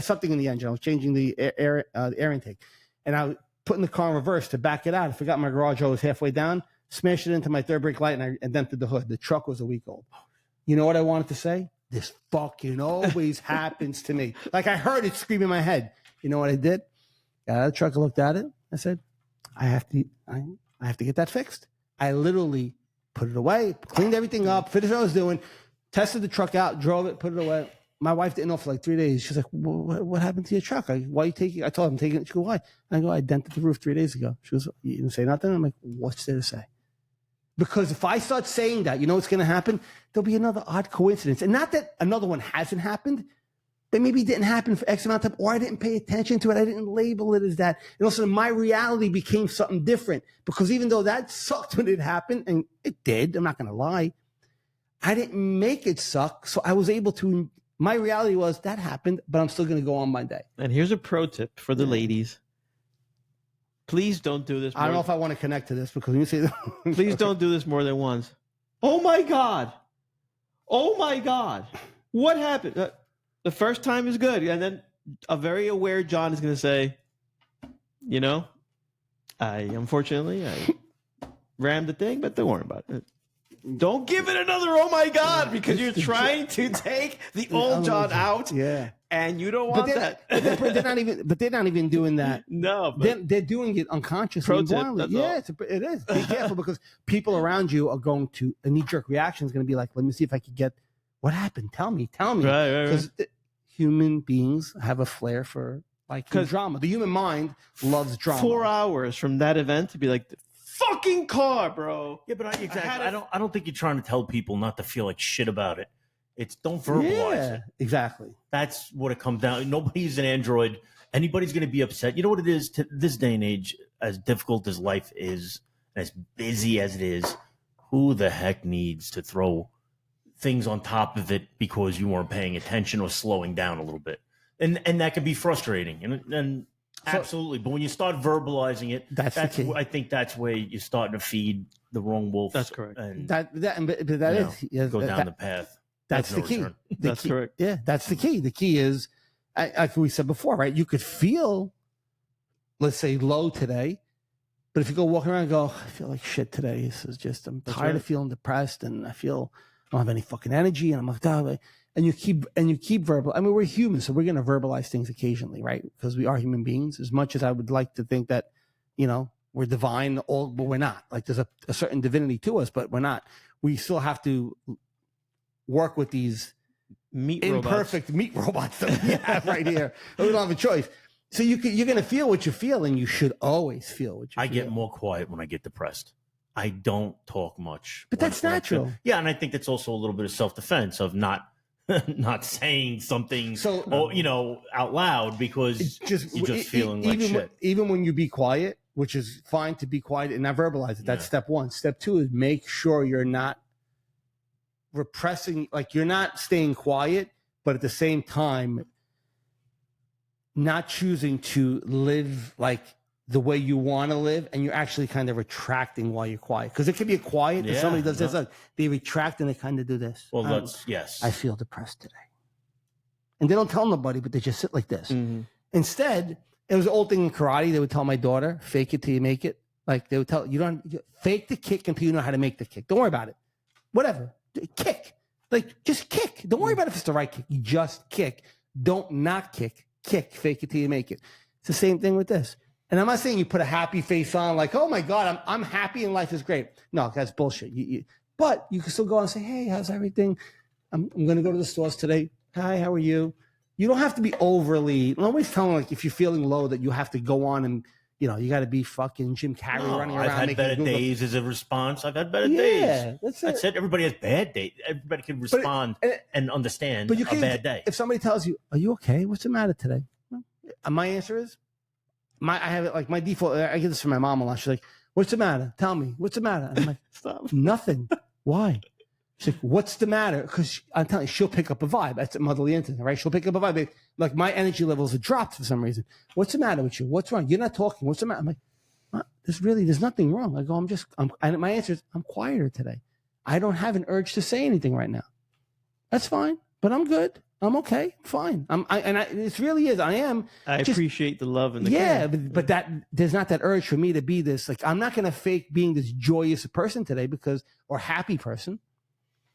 A: something in the engine. I was changing the air intake. And I putting the car in reverse to back it out. I forgot my garage. I was halfway down, smashed it into my third brake light, and I dented the hood. The truck was a week old. You know what I wanted to say? This fucking always happens to me. Like I heard it scream in my head. You know what I did? Got out of the truck, I looked at it. I said, I have to get that fixed. I literally put it away, cleaned everything up, finished what I was doing, tested the truck out, drove it, put it away. My wife didn't know for like 3 days. She's like, what happened to your truck? Why are you taking it? I told her I'm taking it. She goes, why? I go, I dented the roof 3 days ago. She goes, you didn't say nothing? I'm like, what's there to say? Because if I start saying that, you know what's going to happen? There'll be another odd coincidence. And not that another one hasn't happened, but maybe it didn't happen for X amount of time, or I didn't pay attention to it. I didn't label it as that. And also my reality became something different, because even though that sucked when it happened, and it did, I'm not going to lie, I didn't make it suck. So I was able to, my reality was that happened, but I'm still going to go on my day.
B: And here's a pro tip for the ladies. Please don't do this.
A: I don't know if I want to connect to this, because when you say that,
B: please don't do this more than once. Oh my God. Oh my God. What happened? The first time is good. And then a very aware John is going to say, unfortunately, I rammed the thing, but don't worry about it. Don't give it another oh my God, because you're trying to take the old John out.
A: Yeah.
B: And you don't want that.
A: They're not even doing that.
B: No. But
A: they're doing it unconsciously.
B: Pro tip,
A: yeah, it is. Be careful, because people around you are going to, a knee-jerk reaction is going to be like, let me see if I can get, what happened? Tell me.
B: Right.
A: Because human beings have a flair for like drama. The human mind loves drama.
B: 4 hours from that event to be like, the fucking car, bro.
C: Yeah, but I don't think you're trying to tell people not to feel like shit about it. It's don't verbalize it.
A: Exactly.
C: That's what it comes down. Nobody's an android. Anybody's going to be upset. You know what it is to this day and age, as difficult as life is, as busy as it is, who the heck needs to throw things on top of it because you weren't paying attention or slowing down a little bit? And that can be frustrating. And absolutely. But when you start verbalizing it, that's the key. I think that's where you're starting to feed the wrong wolf.
B: That's correct.
A: And
C: go down the path.
A: That's the key.
C: Return.
B: That's correct.
A: Yeah, that's the key. The key is, like we said before, right? You could feel, let's say, low today, but if you go walking around and go, I feel like shit today. This is just, I'm tired of feeling depressed, and I feel I don't have any fucking energy, and I'm like, oh, and you keep verbal. I mean, we're humans, so we're going to verbalize things occasionally, right? Because we are human beings. As much as I would like to think that, we're divine, but we're not. Like there's a certain divinity to us, but we're not. We still have to work with these imperfect meat robots that we have right here. We don't have a choice. So you're going to feel what you feel, and you should always feel what you feel.
C: I get more quiet when I get depressed. I don't talk much.
A: But that's natural.
C: Yeah, and I think that's also a little bit of self-defense of not saying something out loud because you're just feeling like shit.
A: Even when you be quiet, which is fine to be quiet and not verbalize it. That's step one. Step two is make sure you're not repressing, like you're not staying quiet, but at the same time, not choosing to live like the way you want to live, and you're actually kind of retracting while you're quiet. Because it could be a quiet, if somebody does this, they retract and they kind of do this.
C: Well,
A: I feel depressed today. And they don't tell nobody, but they just sit like this. Mm-hmm. Instead, it was an old thing in karate. They would tell my daughter, fake it till you make it. Like they would tell you fake the kick until you know how to make the kick. Don't worry about it. Whatever. Kick. Like just kick. Don't worry about if it's the right kick. You just kick. Don't not kick. Kick. Fake it till you make it. It's the same thing with this. And I'm not saying you put a happy face on like, oh my God, I'm happy and life is great. No, that's bullshit. But you can still go and say, hey, how's everything? I'm going to go to the stores today. Hi, how are you? You don't have to be overly, nobody's telling like if you're feeling low that you have to go on and, you got to be fucking Jim Carrey running around.
C: I've had better days as a response. I've had better days.
A: Yeah, that's it.
C: Everybody has bad days. Everybody can respond and understand a bad day.
A: If somebody tells you, are you okay? What's the matter today? My answer is, I have it like my default. I get this from my mom a lot. She's like, "What's the matter? Tell me. What's the matter?" And I'm like, "Stop. Nothing. Why?" She's like, "What's the matter?" Because I'm telling you, she'll pick up a vibe. That's a motherly instinct, right? She'll pick up a vibe. Like my energy levels are dropped for some reason. What's the matter with you? What's wrong? You're not talking. What's the matter? I'm like, there's nothing wrong. I go, and my answer is, I'm quieter today. I don't have an urge to say anything right now. That's fine, but I'm good. I'm okay. Fine. It really is. I am.
B: I appreciate the love and the care.
A: But that there's not that urge for me to be this. Like I'm not going to fake being this joyous person today or happy person,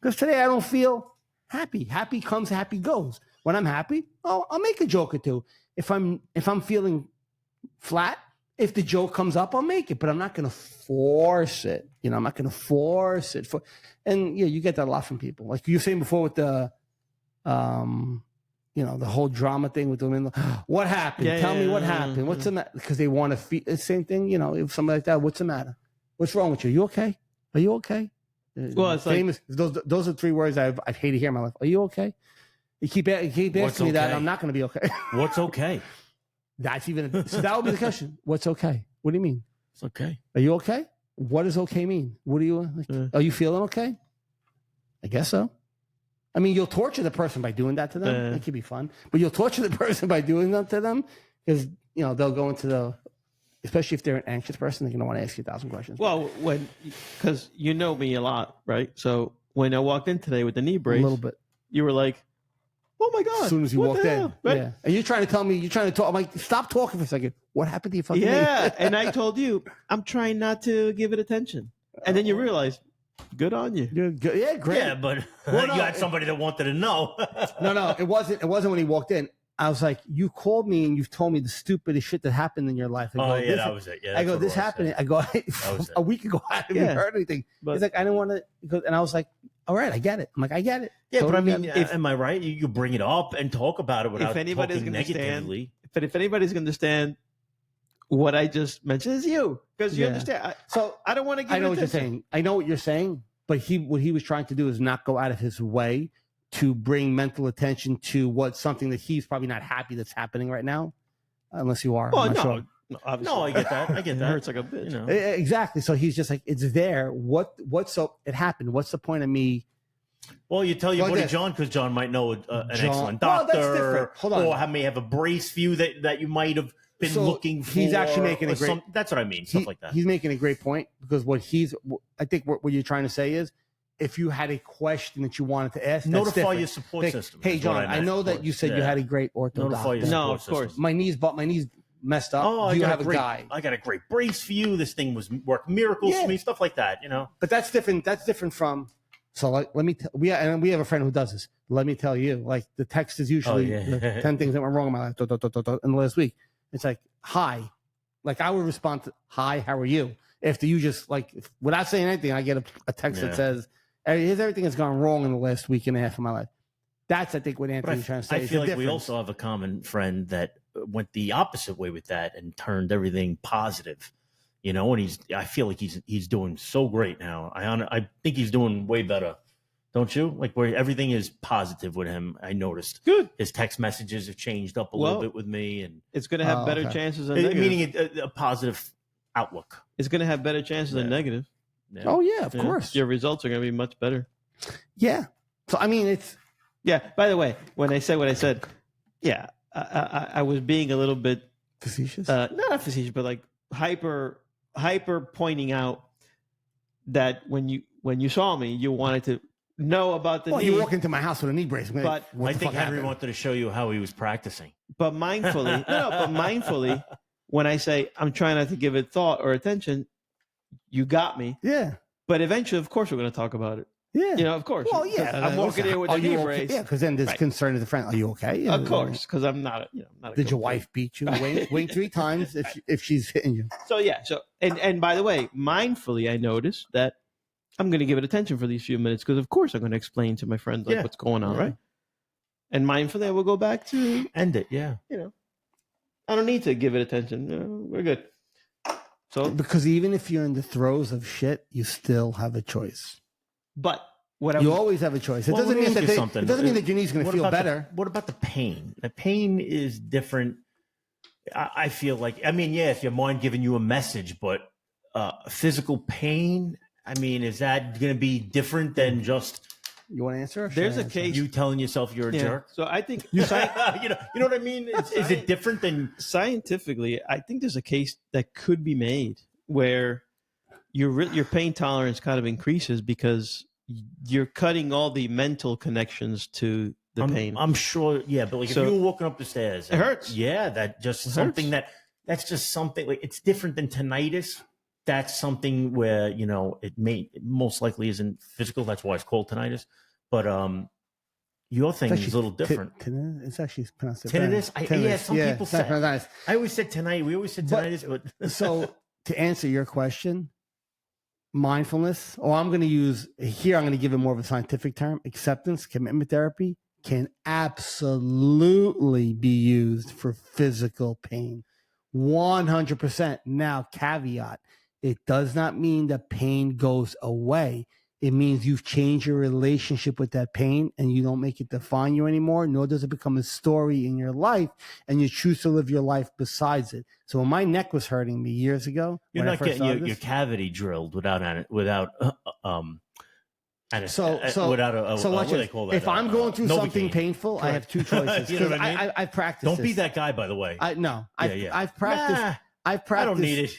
A: because today I don't feel happy. Happy comes, happy goes. When I'm happy, I'll make a joke or two. If I'm feeling flat, if the joke comes up, I'll make it. But I'm not going to force it. I'm not going to force it. And you get that a lot from people. Like you were saying before with the. The whole drama thing with women. What happened? Tell me what happened. What's the matter? Because they want to feel the same thing. If somebody like that, what's the matter? What's wrong with you? You okay? Are you okay?
B: Well, it's
A: famous. Those are three words I've hated to hear in my life. Are you okay? You keep asking me that. I'm not going to be okay.
C: What's okay?
A: That's so that would be the question. What's okay? What do you mean?
C: It's okay.
A: Are you okay? What does okay mean? What do you like? Are you feeling okay? I guess so. I mean, you'll torture the person by doing that to them. It could be fun, but you'll torture the person by doing that to them because they'll go into especially if they're an anxious person, they're going to want to ask you 1,000 questions.
B: Well, because you know me a lot, right? So when I walked in today with the knee brace,
A: a little bit,
B: you were like, "Oh my God!"
A: As soon as you walked in,
B: right?
A: Yeah. And you're trying to tell me, you're trying to talk. I'm like, stop talking for a second. What happened to your fucking knee?
B: And I told you, I'm trying not to give it attention, and then you realize. Good on you.
A: You're good. Yeah, great.
C: Yeah, but you had somebody that wanted to know.
A: No, it wasn't when he walked in. I was like, you called me and you've told me the stupidest shit that happened in your life.
C: That was it. Yeah,
A: I go, this happened. I go, a week ago, I haven't heard anything. He's like, I didn't want to. And I was like, all right, I get it. I'm like, I get it.
C: Yeah, totally. But I mean, am I right? You bring it up and talk about it without talking negatively.
B: If but if anybody's going to understand what I just mentioned, is you, because you understand.
A: So
B: I don't want to give.
A: I know what you're saying. I know what you're saying, but what he was trying to do is not go out of his way to bring mental attention to what's something that he's probably not happy that's happening right now, unless you are.
B: Well,
A: I'm not
B: no,
A: sure.
B: no, obviously.
C: No, I get that. I get
B: It
C: that.
B: hurts like a bitch.
C: You know.
A: Exactly. So he's just like, it's there. What's so it happened? What's the point of me?
C: Well, you tell your
A: Like
C: buddy
A: this.
C: John because John might know an
A: John-
C: excellent
A: Well, that's
C: doctor,
A: different. Hold on.
C: or may have a brace for you that you might have been
A: So
C: looking for.
A: he's actually making a
C: or
A: great-
C: That's what I mean. Stuff like that.
A: He's making a great point because I think what you're trying to say is, if you had a question that you wanted to ask,
C: Notify
A: different.
C: your support
A: Like,
C: system.
A: hey,
C: is what
A: John, I
C: meant,
A: know
C: of
A: that
C: course.
A: you said you
C: Yeah.
A: had a great ortho
C: Notify
A: doctor.
C: your
B: No,
C: support
B: of course.
C: system.
A: My knees messed up.
C: Oh, I
A: you
C: got
A: have
C: a great,
A: guy.
C: I got a great brace for you. This thing was worked miracles
A: Yeah.
C: for me. Stuff like that. You know.
A: But that's different. That's different from. So let me. We have a friend who does this. Let me tell you. Like the text is usually the 10 things that went wrong in my life. In the last week, it's like hi. Like I would respond to hi. How are you? After you just without saying anything, I get a text that says, "Here's everything that's gone wrong in the last week and a half of my life." That's I think what Anthony's trying to say.
C: I
A: It's
C: feel
A: the
C: like we
A: difference.
C: also have a common friend that went the opposite way with that and turned everything positive. You know, and I feel like he's doing so great now. I think he's doing way better. Don't you? Like where everything is positive with him. I noticed.
B: Good.
C: His text messages have changed up a little bit with me, and
B: It's going to have better
A: okay.
B: chances than negative.
C: meaning a positive outlook.
B: It's going to have better chances than negative.
C: Yeah.
A: Oh yeah, of
B: Yeah.
A: course.
B: Your results are going to be much better.
A: Yeah. So I mean, it's
B: Yeah. By the way, when I said what I said, yeah, I was being a little bit
A: facetious.
B: not facetious, but like hyper pointing out that when you saw me, you wanted to know about the
A: Well,
B: knee.
A: you walk into my house with a knee brace. I'm like,
B: But
A: what
C: I
A: the
C: think
A: fuck
C: Henry
A: happened?
C: wanted to show you how he was practicing.
B: But mindfully, when I say I'm trying not to give it thought or attention, you got me.
A: Yeah.
B: But eventually, of course, we're going to talk about it.
A: Yeah.
B: You know, of course.
A: Well, yeah.
B: I'm walking here with a knee brace.
A: Yeah, because then there's
B: Right.
A: concern as a friend. Are you okay?
B: Of course, because I'm not. Not a
A: Did your
B: go-to.
A: wife beat you? Wait 3 times if she's hitting you.
B: So yeah. So and by the way, mindfully, I noticed that I'm going to give it attention for these few minutes because, of course, I'm going to explain to my friends what's going on, right? And mindfully, I will go back to
C: End it, yeah.
B: I don't need to give it attention. We're good. So,
A: Because even if you're in the throes of shit, you still have a choice.
B: but what
A: You always have a choice. It
C: Well,
A: doesn't
C: let me
A: mean
C: ask
A: that
C: you something.
A: it doesn't mean that your knee's going to
C: What
A: feel
C: about
A: better.
C: what about the pain? The pain is different. I feel like, if your mind giving you a message, but physical pain, is that going to be different than just
A: You want to answer? Or should
B: There's
A: I
B: a
A: answer?
B: case.
C: you telling yourself you're a jerk?
B: So I think
C: you know what I mean? Is it different than
B: scientifically, I think there's a case that could be made where your pain tolerance kind of increases because you're cutting all the mental connections to the pain.
C: I'm sure, yeah, but like
B: So-
C: if you were walking up the stairs,
B: It hurts.
C: Yeah, that just
B: It
C: something
B: hurts.
C: that's just something like it's different than tinnitus. That's something where it most likely isn't physical. That's why it's called tinnitus. But your thing
A: It's
C: is
A: actually
C: a little different.
A: It's actually pronounced
C: Tinnitus? Yeah, some people
A: it's
C: say-
A: not pronounced.
C: I always said tonight. We always said
A: But-
C: tinnitus, but
A: So to answer your question, mindfulness, or I'm going to use here, I'm going to give it more of a scientific term, acceptance, commitment therapy can absolutely be used for physical pain. 100%. Now, caveat, it does not mean the pain goes away. It means you've changed your relationship with that pain and you don't make it define you anymore, nor does it become a story in your life, and you choose to live your life besides it. So when my neck was hurting me years ago,
C: you're
A: when I
C: not
A: first
C: getting
A: started
C: your
A: this-
C: cavity drilled without
A: So
C: without a
A: watch
C: what do they
A: this.
C: call that?
A: If I'm going through something
C: Novocaine.
A: painful, I have two choices.
C: You know
A: 'Cause
C: what I mean?
A: I've practiced.
C: Don't be
A: this.
C: that guy, by the way.
A: I've I've practiced.
C: Nah,
A: I've practiced.
C: I don't need it.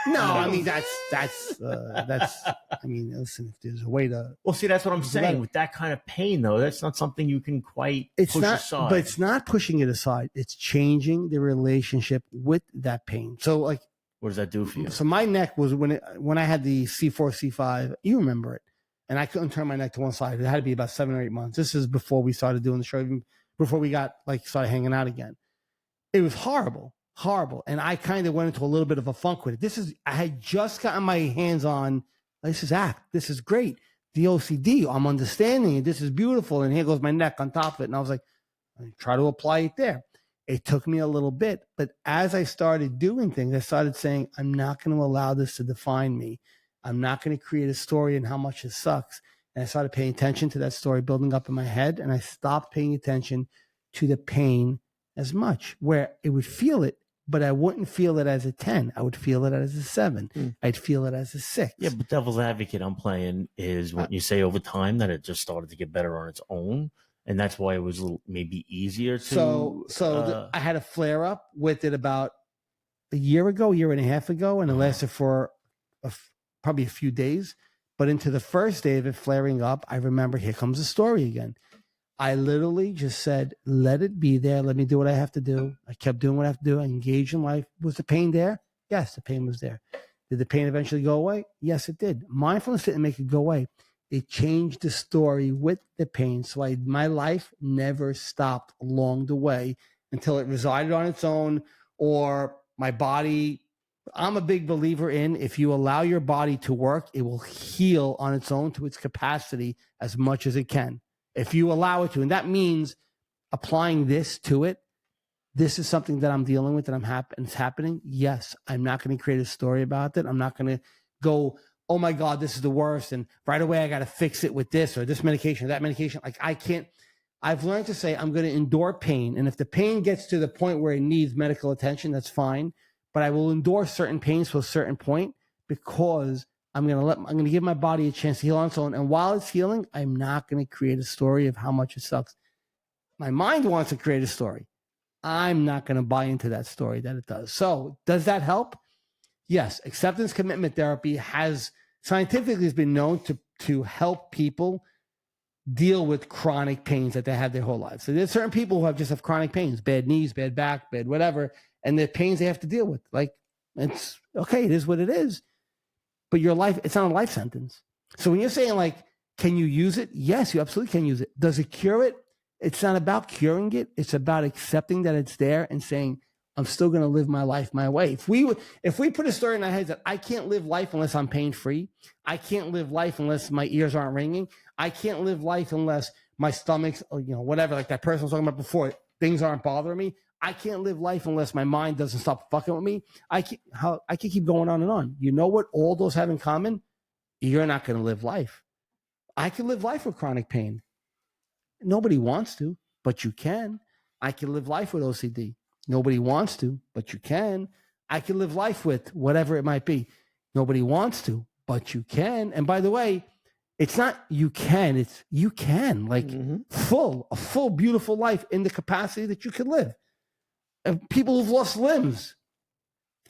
A: No, I mean that's. I mean, listen, if there's a way to,
C: Well, see, that's what I'm
A: It's
C: saying.
A: about-
C: With that kind of pain, though, that's not something you can quite
A: it's
C: push
A: not.
C: aside.
A: But it's not pushing it aside. It's changing the relationship with that pain. So, like,
C: What does that do for you?
A: so my neck was when I had the C4, C5. You remember it, and I couldn't turn my neck to one side. It had to be about 7 or 8 months. This is before we started doing the show, even before we got started hanging out again. It was horrible. And I kind of went into a little bit of a funk with it. I had just gotten my hands on, this is ACT. This is great. The OCD, I'm understanding it. This is beautiful. And here goes my neck on top of it. And I was like, I try to apply it there. It took me a little bit, but as I started doing things, I started saying, I'm not going to allow this to define me. I'm not going to create a story and how much it sucks. And I started paying attention to that story building up in my head, and I stopped paying attention to the pain as much, where it would feel it, but I wouldn't feel it as a 10. I would feel it as a 7. I'd feel it as a 6.
C: Yeah, but devil's advocate I'm playing is when you say over time that it just started to get better on its own. And that's why it was a little, maybe easier to.
A: I had a flare up with it about a year and a half ago, and it lasted for probably a few days. But into the first day of it flaring up, I remember, here comes the story again. I literally just said, let it be there. Let me do what I have to do. I kept doing what I have to do. I engaged in life. Was the pain there? Yes, the pain was there. Did the pain eventually go away? Yes, it did. Mindfulness didn't make it go away. It changed the story with the pain. So my life never stopped along the way until it resided on its own, or my body. I'm a big believer in, if you allow your body to work, it will heal on its own to its capacity as much as it can. If you allow it to, and that means applying this to it. This is something that I'm dealing with, and it's happening. Yes, I'm not going to create a story about it. I'm not going to go, oh my God, this is the worst, and right away I got to fix it with this or this medication or that medication. Like, I can't. I've learned to say I'm going to endure pain, and if the pain gets to the point where it needs medical attention, that's fine. But I will endure certain pains to a certain point, because I'm going to give my body a chance to heal on its own. And while it's healing, I'm not going to create a story of how much it sucks. My mind wants to create a story. I'm not going to buy into that story that it does. So does that help? Yes. Acceptance commitment therapy has scientifically been known to help people deal with chronic pains that they have their whole lives. So there's certain people who just have chronic pains, bad knees, bad back, bad whatever, and the pains they have to deal with. Like, it's okay. It is what it is. But your life, it's not a life sentence. So when you're saying, like, can you use it? Yes, you absolutely can use it. Does it cure it? It's not about curing it. It's about accepting that it's there and saying, I'm still going to live my life my way. If we put a story in our heads that I can't live life unless I'm pain-free, I can't live life unless my ears aren't ringing, I can't live life unless my stomach's, or, whatever, like that person was talking about before, things aren't bothering me. I can't live life unless my mind doesn't stop fucking with me. I can keep going on and on. You know what all those have in common? You're not going to live life. I can live life with chronic pain. Nobody wants to, but you can. I can live life with OCD. Nobody wants to, but you can. I can live life with whatever it might be. Nobody wants to, but you can. And by the way, it's not you can, it's you can. Like, a full, beautiful life in the capacity that you can live. And people who've lost limbs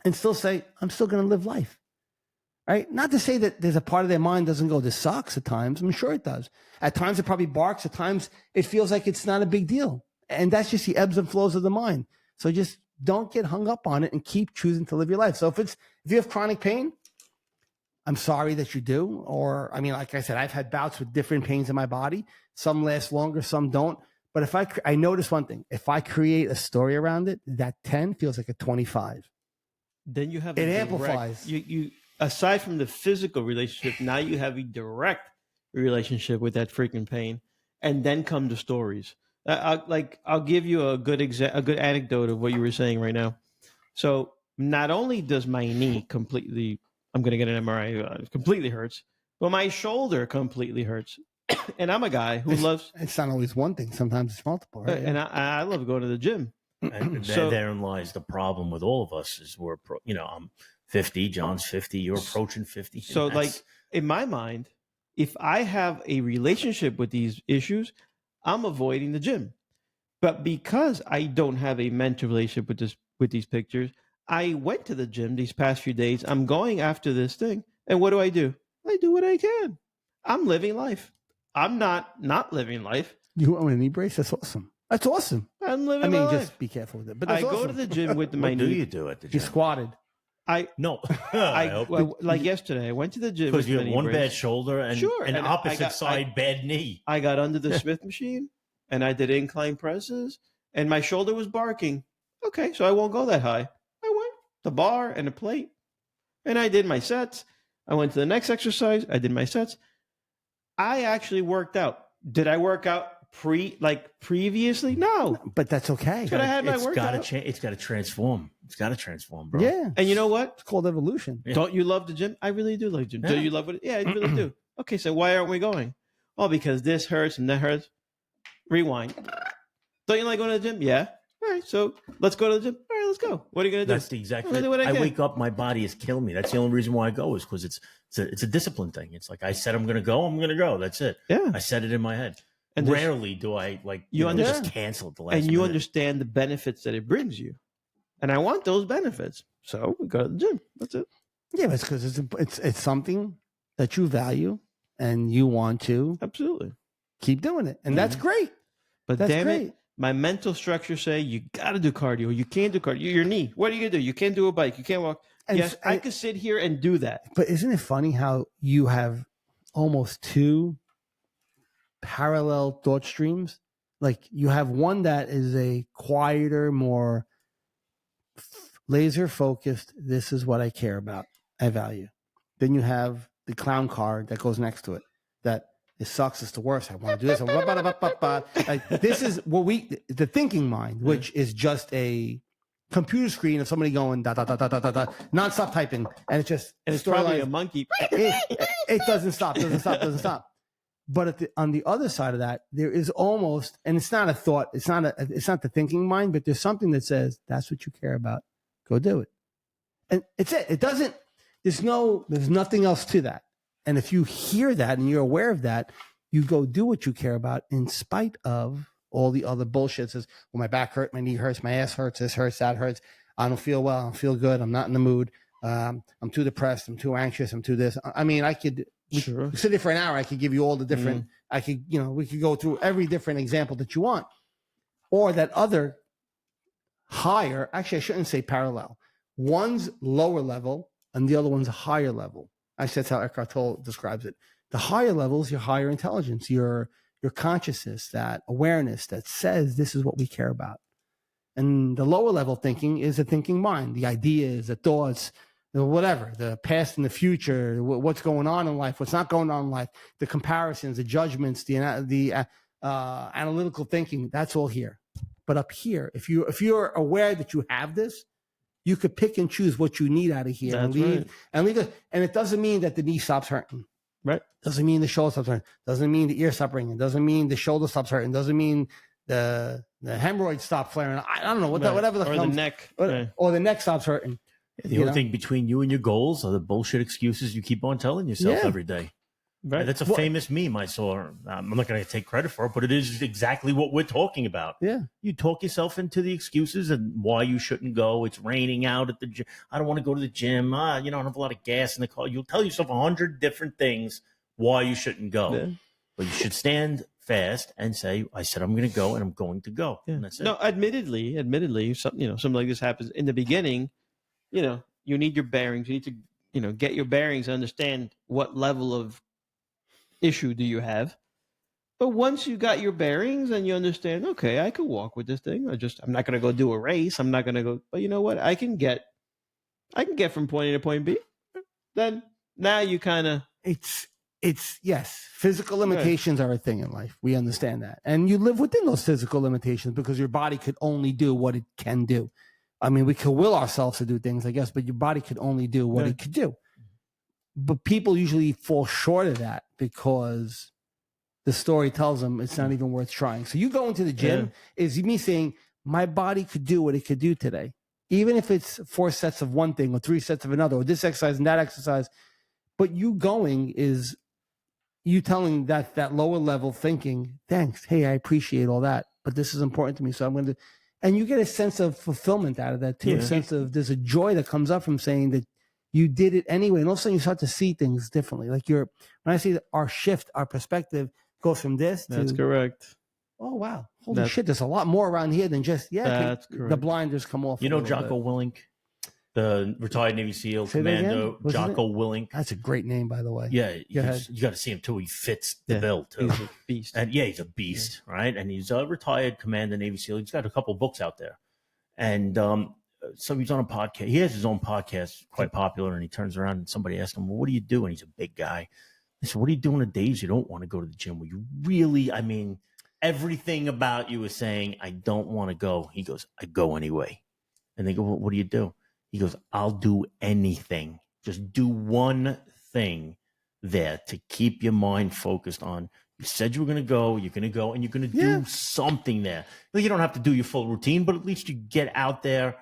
A: and still say, I'm still going to live life. Right? Not to say that there's a part of their mind doesn't go, this sucks at times. I'm sure it does. At times it probably barks. At times it feels like it's not a big deal. And that's just the ebbs and flows of the mind. So just don't get hung up on it and keep choosing to live your life. So if you have chronic pain, I'm sorry that you do. Or, I mean, like I said, I've had bouts with different pains in my body. Some last longer, some don't. But if I notice one thing, if I create a story around it, that 10 feels like a 25.
B: Then you have
A: it amplifies.
B: You aside from the physical relationship, now you have a direct relationship with that freaking pain, and then come the stories. I'll give you a good anecdote of what you were saying right now. So not only does my knee completely, I'm going to get an MRI, completely hurts, but my shoulder completely hurts. And I'm a guy who loves.
A: It's not always one thing. Sometimes it's multiple, right?
B: And I love going to the gym.
C: And therein lies the problem with all of us is I'm 50, John's 50, you're approaching 50.
B: So like in my mind, if I have a relationship with these issues, I'm avoiding the gym. But because I don't have a mental relationship with these pictures, I went to the gym these past few days. I'm going after this thing. And what do? I do what I can. I'm living life. I'm not living life.
A: You want a knee brace? That's awesome. That's awesome.
B: I'm living my life.
A: Just be careful with it. But
B: I go to the gym with my knee.
C: What do you do at the gym?
A: You squatted.
B: Like yesterday, I went to the gym
C: because you have one
B: brace.
C: Bad shoulder and an opposite side bad knee.
B: I got under the Smith machine and I did incline presses, and my shoulder was barking. Okay, so I won't go that high. I went the bar and a plate, and I did my sets. I went to the next exercise. I did my sets. I actually worked out. Did I work out previously? No.
A: But that's okay.
B: But I had my
C: It's
B: workout.
C: it's got to transform. It's got to transform, bro.
A: Yeah.
B: And you know what?
A: It's called evolution.
C: Yeah.
B: Don't you love the gym? I really do love the gym.
C: Yeah.
B: Do you love it? Yeah, I really do. Okay, so why aren't we going? Oh, because this hurts and that hurts. Rewind. Don't you like going to the gym? Yeah. All right, so let's go to the gym. All right, let's go. What are you going to do?
C: That's the exact.
B: I'm gonna do what I
C: I
B: can.
C: wake up, my body is killing me. That's the only reason why I go is because it's a discipline thing. It's like I said I'm going to go. I'm going to go. That's it.
B: Yeah.
C: I said it in my head.
B: And
C: rarely do I just cancel at the last.
B: And you
C: minute.
B: understand the benefits that it brings you. And I want those benefits. So we go to the gym. That's it.
A: Yeah, but it's because it's something that you value and you want to
B: Absolutely.
A: keep doing it. And that's great.
B: But
A: That's
B: damn
A: great.
B: it, my mental structure say you got to do cardio. You can't do cardio. Your knee. What are you going to do? You can't do a bike. You can't walk.
A: And
B: yes, I could sit here and do that.
A: But isn't it funny how you have almost two parallel thought streams? Like you have one that is a quieter, more laser focused. This is what I care about. I value. Then you have the clown card that goes next to it. That it sucks. It's the worst. I want to do this. Like, this is what the thinking mind, which is just a computer screen of somebody going da da da da da da da, nonstop typing, and
B: It's probably a monkey.
A: It doesn't stop. But on the other side of that, there is almost, and it's not a thought. It's not the thinking mind, but there's something that says that's what you care about. Go do it, and it's it. It doesn't. There's nothing else to that. And if you hear that and you're aware of that, you go do what you care about in spite of all the other bullshit. Says, well, my back hurts, my knee hurts, my ass hurts, this hurts, that hurts. I don't feel well. I don't feel good. I'm not in the mood. I'm too depressed. I'm too anxious. I'm too this. I mean, I could sit there for an hour. I could give you all the different, we could go through every different example that you want. Or that other higher, actually, I shouldn't say parallel. One's lower level and the other one's a higher level. Actually, that's how Eckhart Tolle describes it. The higher level is your higher intelligence, your consciousness, that awareness that says this is what we care about. And the lower level thinking is a thinking mind, the ideas, the thoughts, whatever, the past and the future, what's going on in life, what's not going on in life, the comparisons, the judgments, the analytical thinking, that's all here. But up here, if you're aware that you have this, you could pick and choose what you need out of here and leave it. And it doesn't mean that the knee stops hurting.
B: Right.
A: Doesn't mean the shoulder stops hurting. Doesn't mean the ear stops ringing. Doesn't mean the shoulder stops hurting. Doesn't mean the hemorrhoids stop flaring. I don't know whatever
B: or the neck.
A: Or the neck stops hurting.
C: The only thing between you and your goals are the bullshit excuses you keep on telling yourself every day.
B: Right.
C: That's a famous meme I saw. I'm not going to take credit for it, but it is exactly what we're talking about.
A: Yeah.
C: You talk yourself into the excuses and why you shouldn't go. It's raining out at the gym. I don't want to go to the gym. I don't have a lot of gas in the car. You'll tell yourself 100 different things why you shouldn't go. Yeah. But you should stand fast and say, I said I'm going to go and I'm going to go. Yeah. And that's it.
B: No, admittedly, something like this happens in the beginning. You need your bearings. You need to, get your bearings and understand what level of issue do you have. But once you got your bearings and you understand, okay, I could walk with this thing. I'm not going to go do a race. I'm not going to go, but you know what? I can get from point A to point B. Then now you kind of,
A: yes, physical limitations are a thing in life. We understand that. And you live within those physical limitations because your body could only do what it can do. I mean, we could will ourselves to do things, I guess, but your body could only do what it could do. But people usually fall short of that because the story tells them it's not even worth trying. So you go into the gym is me saying, my body could do what it could do today. Even if it's 4 sets of one thing or 3 sets of another, or this exercise and that exercise. But you going is you telling that lower level thinking, thanks, hey, I appreciate all that, but this is important to me. So I'm going to, and you get a sense of fulfillment out of that too. A sense of, there's a joy that comes up from saying that you did it anyway. And all of a sudden you start to see things differently. Like when I say that our perspective goes from this to.
B: That's correct.
A: Oh, wow. Holy shit. There's a lot more around here than just,
B: that's correct.
A: The blinders come off.
C: Jocko Willink, the retired Navy SEAL commando, Jocko Willink.
A: That's a great name, by the way.
C: Yeah. You got to see him too. He fits the bill too.
B: He's a beast.
C: And he's a beast, right? And he's a retired commander Navy SEAL. He's got a couple books out there. And, so he's on a podcast. He has his own podcast, quite popular. And he turns around and somebody asks him, well, what do you do? And he's a big guy. I said, what are you doing on days you don't want to go to the gym? Well, you really, everything about you is saying, I don't want to go. He goes, I go anyway. And they go, well, what do you do? He goes, I'll do anything. Just do one thing there to keep your mind focused on. You said you were going to go, and you're going to do something there. You don't have to do your full routine, but at least you get out there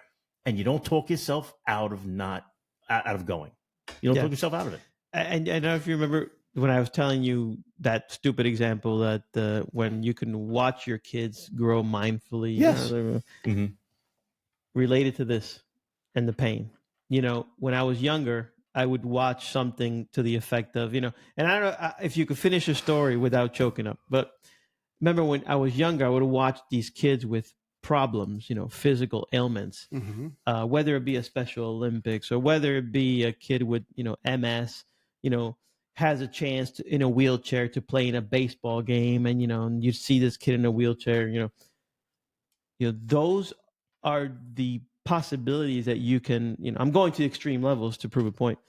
C: and you don't talk yourself out of going. You don't talk yourself out of it.
B: And I don't know if you remember when I was telling you that stupid example that when you can watch your kids grow mindfully,
A: Yes.
B: Related to this and the pain. When I was younger, I would watch something to the effect of, and I don't know if you could finish a story without choking up, but remember when I was younger, I would watch these kids with problems, physical ailments, whether it be a Special Olympics or whether it be a kid with, MS, has a chance to, in a wheelchair to play in a baseball game. And, and you see this kid in a wheelchair, those are the possibilities that you can, I'm going to extreme levels to prove a point.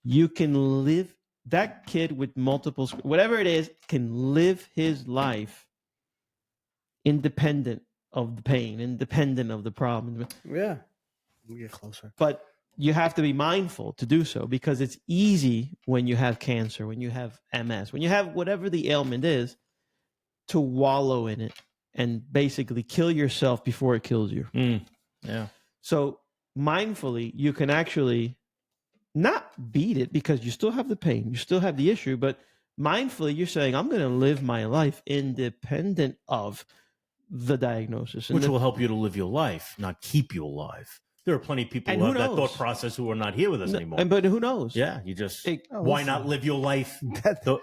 B: You can live, that kid with multiple, whatever it is, can live his life independent of the pain, independent of the problem.
A: Yeah. We get closer.
B: But you have to be mindful to do so, because it's easy when you have cancer, when you have MS, when you have whatever the ailment is, to wallow in it and basically kill yourself before it kills you.
C: Yeah.
B: So mindfully, you can actually not beat it because you still have the pain, you still have the issue, but mindfully you're saying, I'm going to live my life independent of the diagnosis.
C: Which will help you to live your life, not keep you alive. There are plenty of people who have that thought process who are not here with us anymore.
B: But who knows?
C: Yeah, you just, why not live your life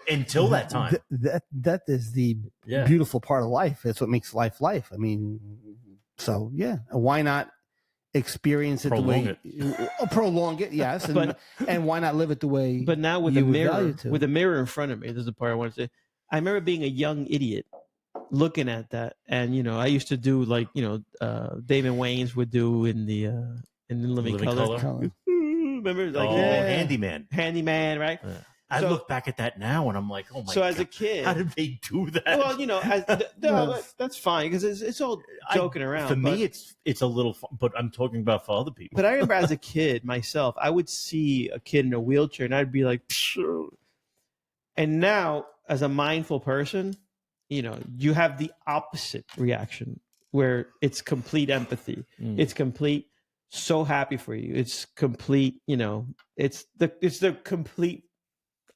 C: until that time?
A: That is the beautiful part of life. That's what makes life life. I mean, so yeah, why not experience it prolong it, yes, and why not live it the way?
B: But now with a mirror in front of me, this is the part I want to say. I remember being a young idiot looking at that, and I used to do like David Wayne's would do in the Living Color. Remember, like handyman, right?
C: Yeah. I look back at that now and I'm like, oh my god!
B: So as a kid,
C: how did they do that?
B: Well, that's fine because it's all joking around.
C: For me, it's a little fun, but I'm talking about for other people.
B: But I remember as a kid myself, I would see a kid in a wheelchair and I'd be like, phew. And now as a mindful person, you have the opposite reaction where it's complete empathy. It's complete so happy for you. It's complete, it's the complete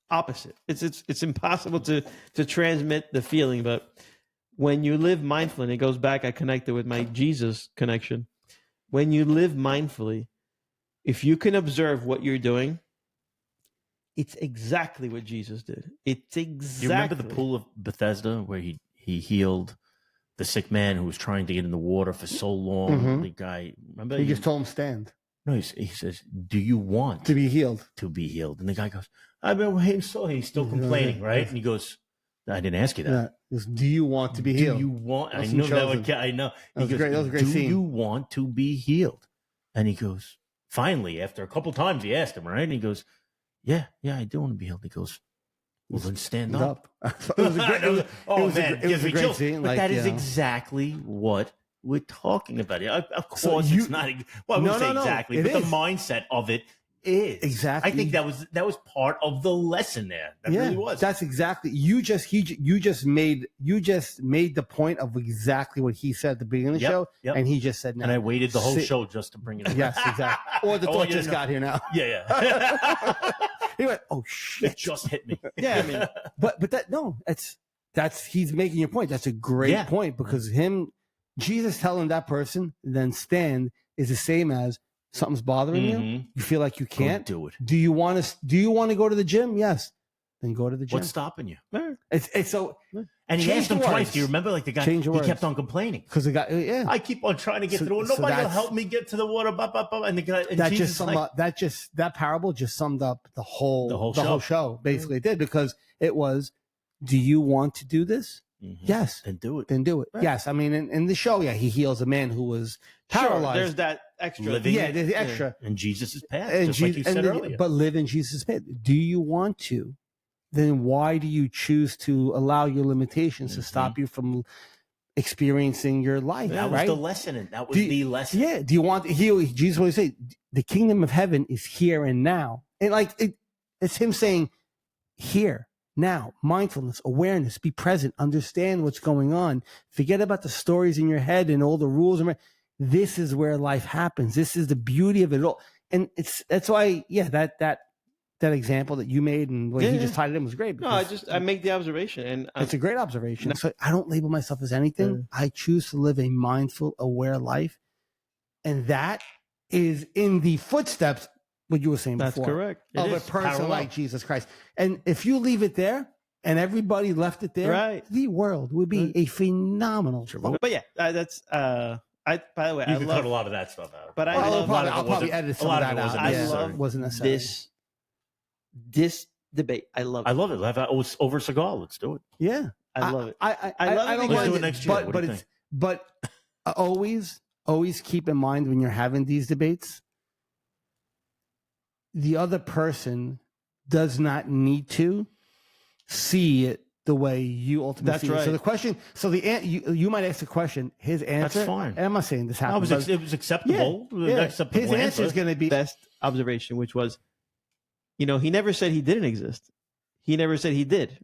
B: opposite. It's impossible to transmit the feeling, but when you live mindfully, and it goes back, I connected with my Jesus connection. When you live mindfully, if you can observe what you're doing, it's exactly what Jesus did. It's exactly.
C: You remember the pool of Bethesda where he healed the sick man who was trying to get in the water for so long? The guy, remember?
A: He just told him stand.
C: No, he says, do you want
A: to be healed?
C: To be healed. And the guy goes, I've been waiting, so he's still complaining, right? And he goes, I didn't ask you that.
A: Do you want to be healed?
C: Do you want? I know that. I know.
A: That was a great scene.
C: Do you want to be healed? And he goes, finally, after a couple times, he asked him, right? And he goes, yeah, I do want to be healed. He goes, well, then stand up.
A: It was a great scene.
C: But that is exactly what we're talking about. Of course, it's not. Well, I wouldn't say exactly, but the mindset of it is
A: exactly.
C: I think that was part of the lesson there. That really was.
A: That's exactly. You just made the point of exactly what he said at the beginning of the show, and he just said no.
C: And I waited the whole show just to bring it up.
A: Yes, exactly. Or the thought just got here now.
C: Yeah.
A: He went, oh shit!
C: It just hit me.
A: Yeah, I mean, that's he's making your point. That's a great point because Jesus telling that person then stand is the same as something's bothering you. You feel like you can't
C: do it.
A: Do you want to go to the gym? Yes. Then go to the gym.
C: What's stopping you?
A: It's so.
C: And he asked him twice. Do you remember? Like the guy, he kept on complaining
A: because the guy.
C: I keep on trying to get to the water. Nobody will help me get to the water. And the guy. And
A: that just summed up. That parable just summed up the whole show. Basically, it did because it was. Do you want to do this? Yes.
C: Then do it.
A: Right. Yes. I mean, in the show, he heals a man who was paralyzed.
B: There's that extra.
A: There's the extra.
C: And Jesus' path, just like you said earlier.
A: But live in Jesus' path. Do you want to then why do you choose to allow your limitations to stop you from experiencing your life?
C: That was
A: right?
C: the lesson. That was the lesson.
A: Yeah. Do you want Jesus always say the kingdom of heaven is here and now, and it's him saying here now, mindfulness, awareness, be present, understand what's going on, forget about the stories in your head and all the rules. This is where life happens. This is the beauty of it all, and that's why that example that you made and what he just tied it in was great.
B: No, I make the observation, and
A: it's a great observation. So I don't label myself as anything. I choose to live a mindful, aware life, and that is in the footsteps. What you were saying
B: that's
A: before,
B: correct.
A: Of a person like Jesus Christ. And if you leave it there, and everybody left it there,
B: right,
A: the world would be a phenomenal.
B: But yeah, that's. By the way,
C: You
B: I
C: can
B: love
C: cut a lot of that stuff out.
B: But
A: I'll probably edit some of that out.
B: I love
A: wasn't necessary.
B: This debate. I love it.
C: I love it. Over Seagal. Let's do it.
A: Yeah,
B: I love it.
A: I
B: love it.
C: Let's do it next year.
A: But always keep in mind when you're having these debates, the other person does not need to see it the way you ultimately see it. So the question, you might ask the question. His answer,
C: that's fine.
A: And I'm not saying this happened.
C: It was acceptable. Acceptable
A: his answer is going to be
B: best observation, which was, he never said he didn't exist. He never said he did.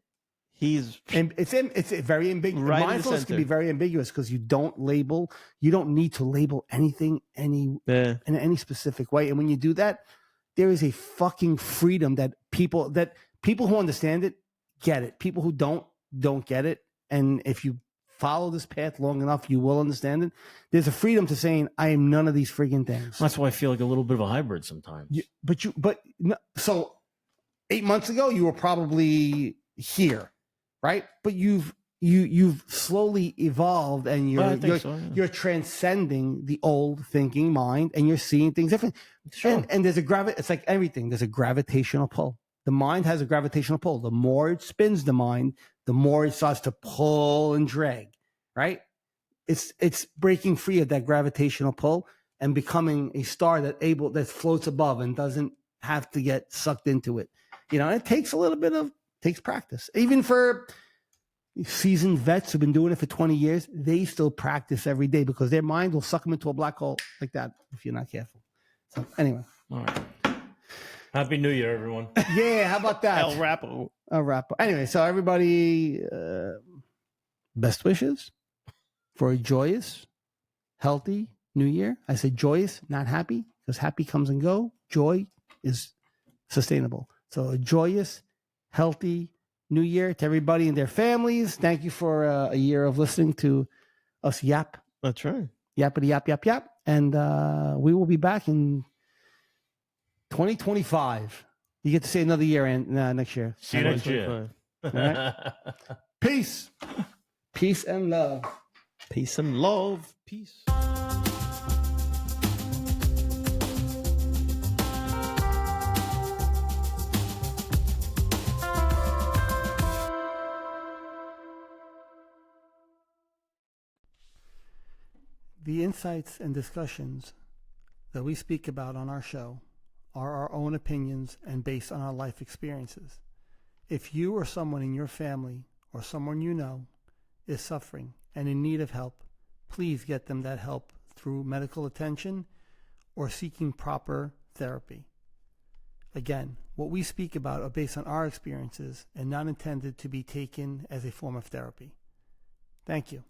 A: And it's very ambiguous.
B: Right.
A: Mindfulness can be very ambiguous because you don't need to label anything in any specific way. And when you do that, there is a fucking freedom that people who understand it get it. People who don't get it. And if you follow this path long enough, you will understand it. There's a freedom to saying, I am none of these friggin' things.
C: That's why I feel like a little bit of a hybrid sometimes.
A: So 8 months ago, you were probably here, right? But you've slowly evolved, and you're transcending the old thinking mind, and you're seeing things different. Sure. And there's it's like everything. There's a gravitational pull. The mind has a gravitational pull. The more it spins the mind, the more it starts to pull and drag, right? It's breaking free of that gravitational pull and becoming a star that floats above and doesn't have to get sucked into it. It takes takes practice. Even for seasoned vets who've been doing it for 20 years, they still practice every day because their mind will suck them into a black hole like that if you're not careful. So anyway.
C: All right. Happy New Year, everyone.
A: Yeah, how about that?
B: El Rapo.
A: Anyway, so everybody, best wishes for a joyous, healthy New Year. I say joyous, not happy, because happy comes and go. Joy is sustainable. So a joyous, healthy New Year to everybody and their families. Thank you for a year of listening to us yap.
B: That's right.
A: Yappity yap, yap, yap. And we will be back in 2025. You get to say another year next year.
C: See you next year.
A: All right? Peace. Peace and love.
B: Peace and love. Peace.
A: The insights and discussions that we speak about on our show are our own opinions and based on our life experiences. If you or someone in your family or someone you know is suffering and in need of help, please get them that help through medical attention or seeking proper therapy. Again, what we speak about are based on our experiences and not intended to be taken as a form of therapy. Thank you.